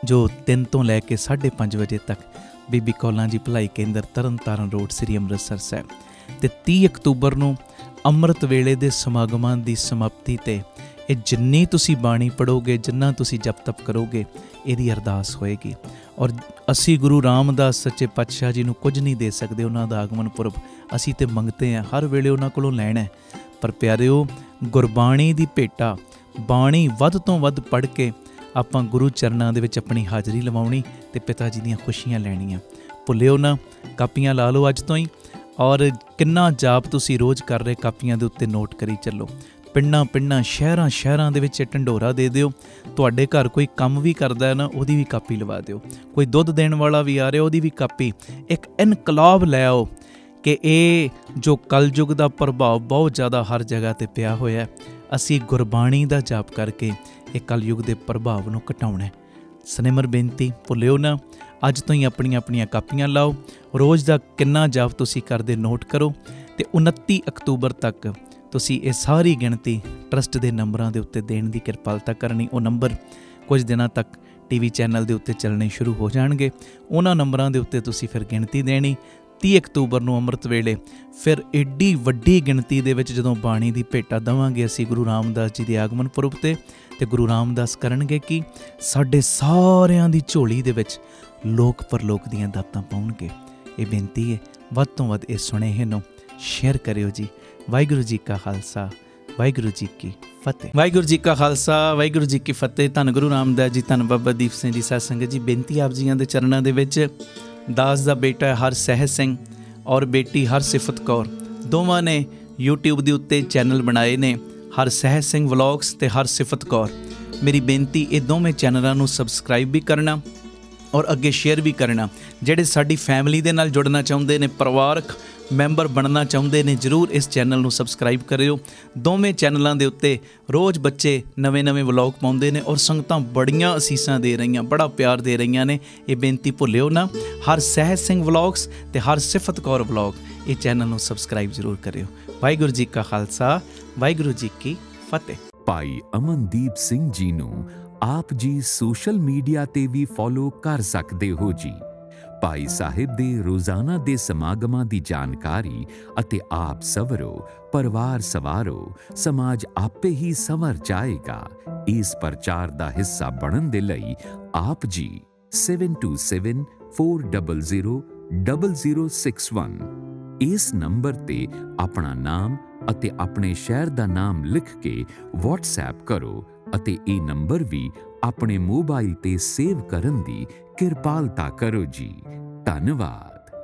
ਜੋ 3 ਤੋਂ ਲੈ ਕੇ 5:30 ਵਜੇ ਤੱਕ ਬੀਬੀ ਕੌਲਾਂ ਜੀ ਭਲਾਈ ਕੇਂਦਰ ਤਰਨਤਾਰਨ ਰੋਡ ਸ੍ਰੀ ਅੰਮ੍ਰਿਤਸਰ ਸਾਹਿਬ। ਤੇ 30 ਅਕਤੂਬਰ ਨੂੰ ਅੰਮ੍ਰਿਤ ਵੇਲੇ ਦੇ ਸਮਾਗਮਾਂ ਦੀ ਸਮਾਪਤੀ 'ਤੇ ਇਹ ਜਿੰਨੀ ਤੁਸੀਂ ਬਾਣੀ ਪੜ੍ਹੋਗੇ, ਜਿੰਨਾ ਤੁਸੀਂ ਜਪ ਤਪ ਕਰੋਗੇ, ਇਹਦੀ ਅਰਦਾਸ ਹੋਏਗੀ। ਔਰ ਅਸੀਂ ਗੁਰੂ ਰਾਮਦਾਸ ਸੱਚੇ ਪਾਤਸ਼ਾਹ ਜੀ ਨੂੰ ਕੁਝ ਨਹੀਂ ਦੇ ਸਕਦੇ, ਉਹਨਾਂ ਦਾ ਆਗਮਨ ਪੁਰਬ ਅਸੀਂ ਤੇ ਮੰਗਤੇ ਹਾਂ, ਹਰ ਵੇਲੇ ਉਹਨਾਂ ਕੋਲੋਂ ਲੈਣਾ। ਪਰ ਪਿਆਰਿਓ, ਗੁਰਬਾਣੀ ਦੀ ਭੇਟਾ, ਬਾਣੀ ਵੱਧ ਤੋਂ ਵੱਧ ਪੜ੍ਹ ਕੇ ਆਪਾਂ ਗੁਰੂ ਚਰਨਾਂ ਦੇ ਵਿੱਚ ਆਪਣੀ ਹਾਜ਼ਰੀ ਲਵਾਉਣੀ ਤੇ ਪਿਤਾ ਜੀ ਦੀਆਂ ਖੁਸ਼ੀਆਂ ਲੈਣੀਆਂ। ਭੁੱਲਿਓ ਨਾ, ਕਾਪੀਆਂ ਲਾ ਲਓ ਅੱਜ ਤੋਂ ਹੀ। ਔਰ ਕਿੰਨਾ ਜਾਪ ਤੁਸੀਂ ਰੋਜ਼ ਕਰ ਰਹੇ, ਕਾਪੀਆਂ ਦੇ ਉੱਤੇ ਨੋਟ ਕਰੀ ਚੱਲੋ। ਪਿੰਡਾਂ ਪਿੰਡਾਂ ਸ਼ਹਿਰਾਂ ਸ਼ਹਿਰਾਂ ਦੇ ਵਿੱਚ ਢੰਡੋਰਾ ਦੇ ਦਿਓ। ਤੁਹਾਡੇ ਘਰ ਕੋਈ ਕੰਮ ਵੀ ਕਰਦਾ ਹੈ ਨਾ, ਉਹਦੀ ਵੀ ਕਾਪੀ ਲਵਾ ਦਿਓ। ਕੋਈ ਦੁੱਧ ਦੇਣ ਵਾਲਾ ਵੀ ਆ ਰਿਹਾ, ਉਹਦੀ ਵੀ ਕਾਪੀ। ਇੱਕ ਇਨਕਲਾਬ ਲੈ ਆਓ ਕਿ ਇਹ ਜੋ ਕਲਯੁਗ ਦਾ ਪ੍ਰਭਾਵ ਬਹੁਤ ਜ਼ਿਆਦਾ ਹਰ ਜਗ੍ਹਾ 'ਤੇ ਪਿਆ ਹੋਇਆ, ਅਸੀਂ ਗੁਰਬਾਣੀ ਦਾ ਜਾਪ ਕਰਕੇ ਇਹ ਕਲਯੁਗ ਦੇ ਪ੍ਰਭਾਵ ਨੂੰ ਘਟਾਉਣਾ। ਸਨੇਮਰ ਬੇਨਤੀ, ਭੁੱਲਿਓ ਨਾ, ਅੱਜ ਤੋਂ ਹੀ ਆਪਣੀਆਂ ਆਪਣੀਆਂ ਕਾਪੀਆਂ ਲਾਓ। ਰੋਜ਼ ਦਾ ਕਿੰਨਾ ਜਾਪ ਤੁਸੀਂ ਕਰਦੇ ਨੋਟ ਕਰੋ ਤੇ 29 ਅਕਤੂਬਰ ਤੱਕ ਤੁਸੀਂ ਇਹ ਸਾਰੀ ਗਿਣਤੀ ਟਰਸਟ ਦੇ ਨੰਬਰਾਂ ਦੇ ਉੱਤੇ ਦੇਣ ਦੀ ਕਿਰਪਾਲਤਾ ਕਰਨੀ। ਉਹ ਨੰਬਰ ਕੁਝ ਦਿਨਾਂ ਤੱਕ ਟੀਵੀ ਚੈਨਲ ਦੇ ਉੱਤੇ ਚੱਲਣੇ ਸ਼ੁਰੂ ਹੋ ਜਾਣਗੇ। ਉਹਨਾਂ ਨੰਬਰਾਂ ਦੇ ਉੱਤੇ ਤੁਸੀਂ ਫਿਰ ਗਿਣਤੀ ਦੇਣੀ। 30 ਅਕਤੂਬਰ ਨੂੰ ਅੰਮ੍ਰਿਤ ਵੇਲੇ ਫਿਰ ਏਡੀ ਵੱਡੀ ਗਿਣਤੀ ਦੇ ਵਿੱਚ ਜਦੋਂ ਬਾਣੀ ਦੀ ਭੇਟਾ ਦੇਵਾਂਗੇ ਅਸੀਂ ਗੁਰੂ ਰਾਮਦਾਸ ਜੀ ਦੇ ਆਗਮਨ ਪੁਰਬ 'ਤੇ, ਤੇ ਗੁਰੂ ਰਾਮਦਾਸ ਕਰਨਗੇ ਕਿ ਸਾਡੇ ਸਾਰਿਆਂ ਦੀ ਝੋਲੀ ਦੇ ਵਿੱਚ ਲੋਕ ਪਰਲੋਕ ਦੀਆਂ ਦਾਤਾਂ ਪਾਉਣਗੇ। ਇਹ ਬੇਨਤੀ ਹੈ, ਵੱਧ ਤੋਂ ਵੱਧ ਇਹ ਸੁਨੇਹੇ ਨੂੰ ਸ਼ੇਅਰ ਕਰਿਓ ਜੀ। ਵਾਹਿਗੁਰੂ ਜੀ ਕਾ ਖਾਲਸਾ ਵਾਹਿਗੁਰੂ ਜੀ ਕੀ ਫਤਿਹ। ਵਾਹਿਗੁਰੂ ਜੀ ਕਾ ਖਾਲਸਾ ਵਾਹਿਗੁਰੂ ਜੀ ਕੀ ਫਤਿਹ। ਧੰਨ ਗੁਰੂ ਰਾਮਦਾਸ ਜੀ, ਧੰਨ ਬਾਬਾ ਦੀਪ ਸਿੰਘ ਜੀ। ਸਾਧ ਸੰਗਤ ਜੀ, ਬੇਨਤੀ ਆਪ ਜੀਆਂ ਦੇ ਚਰਨਾਂ ਦੇ ਵਿੱਚ, ਦਾਸ ਦਾ ਬੇਟਾ ਹਰਸਹਿਜ ਸਿੰਘ ਔਰ ਬੇਟੀ ਹਰਸਿਫਤ ਕੌਰ ਦੋਵਾਂ ਨੇ YouTube ਦੇ ਉੱਤੇ ਚੈਨਲ ਬਣਾਏ ਨੇ, ਹਰਸਹਿਜ ਸਿੰਘ ਵਲੌਗਸ ਤੇ ਹਰਸਿਫਤ ਕੌਰ। ਮੇਰੀ ਬੇਨਤੀ, ਇਹ ਦੋਵੇਂ ਚੈਨਲਾਂ ਨੂੰ ਸਬਸਕ੍ਰਾਈਬ ਵੀ ਕਰਨਾ ਔਰ ਅੱਗੇ ਸ਼ੇਅਰ ਵੀ ਕਰਨਾ। ਜਿਹੜੇ ਸਾਡੀ ਫੈਮਿਲੀ ਦੇ ਨਾਲ ਜੁੜਨਾ ਚਾਹੁੰਦੇ ਨੇ, ਪਰਿਵਾਰਕ ਮੈਂਬਰ ਬਣਨਾ ਚਾਹੁੰਦੇ ਨੇ, ਜ਼ਰੂਰ ਇਸ ਚੈਨਲ ਨੂੰ ਸਬਸਕ੍ਰਾਈਬ ਕਰਿਓ। ਦੋਵੇਂ ਚੈਨਲਾਂ ਦੇ ਉੱਤੇ ਰੋਜ਼ ਬੱਚੇ ਨਵੇਂ-ਨਵੇਂ ਵਲੌਗ ਪਾਉਂਦੇ ਨੇ ਔਰ ਸੰਗਤਾਂ ਬੜੀਆਂ ਅਸੀਸਾਂ ਦੇ ਰਹੀਆਂ, ਬੜਾ ਪਿਆਰ ਦੇ ਰਹੀਆਂ ਨੇ। ਇਹ ਬੇਨਤੀ ਭੁੱਲਿਓ ਨਾ, ਹਰਸਹਿਜ ਸਿੰਘ ਵਲੌਗਸ ਤੇ ਹਰਸਿਫਤ ਕੌਰ ਵਲੌਗ, ਇਹ ਚੈਨਲ ਨੂੰ ਸਬਸਕ੍ਰਾਈਬ ਜ਼ਰੂਰ ਕਰਿਓ। ਵਾਹਿਗੁਰੂ ਜੀ ਕਾ ਖਾਲਸਾ ਵਾਹਿਗੁਰੂ ਜੀ ਕੀ ਫਤਿਹ। ਭਾਈ ਅਮਨਦੀਪ ਸਿੰਘ ਜੀ ਨੂੰ ਆਪ ਜੀ ਸੋਸ਼ਲ ਮੀਡੀਆ ਤੇ ਵੀ ਫੋਲੋ ਕਰ ਸਕਦੇ ਹੋ ਜੀ। ਭਾਈ ਸਾਹਿਬ ਦੇ ਰੋਜ਼ਾਨਾ ਦੇ ਸਮਾਗਮਾਂ ਦੀ ਜਾਣਕਾਰੀ ਅਤੇ ਆਪ ਸਵਰੋ, ਪਰਿਵਾਰ ਸਵਾਰੋ, ਸਮਾਜ ਆਪੇ ਹੀ ਸੰਵਰ ਜਾਏਗਾ। ਇਸ ਪ੍ਰਚਾਰ ਦਾ ਹਿੱਸਾ ਬਣਨ ਦੇ ਲਈ ਆਪ ਜੀ 7274000061 ਇਸ ਨੰਬਰ ਤੇ ਆਪਣਾ ਨਾਮ ਅਤੇ ਆਪਣੇ ਸ਼ਹਿਰ ਦਾ ਨਾਮ ਲਿਖ ਕੇ WhatsApp ਕਰੋ ਅਤੇ ਇਹ ਨੰਬਰ ਵੀ ਆਪਣੇ ਮੋਬਾਈਲ ਤੇ ਸੇਵ ਕਰਨ ਦੀ ਕਿਰਪਾਲਤਾ ਕਰੋ ਜੀ। ਧੰਨਵਾਦ।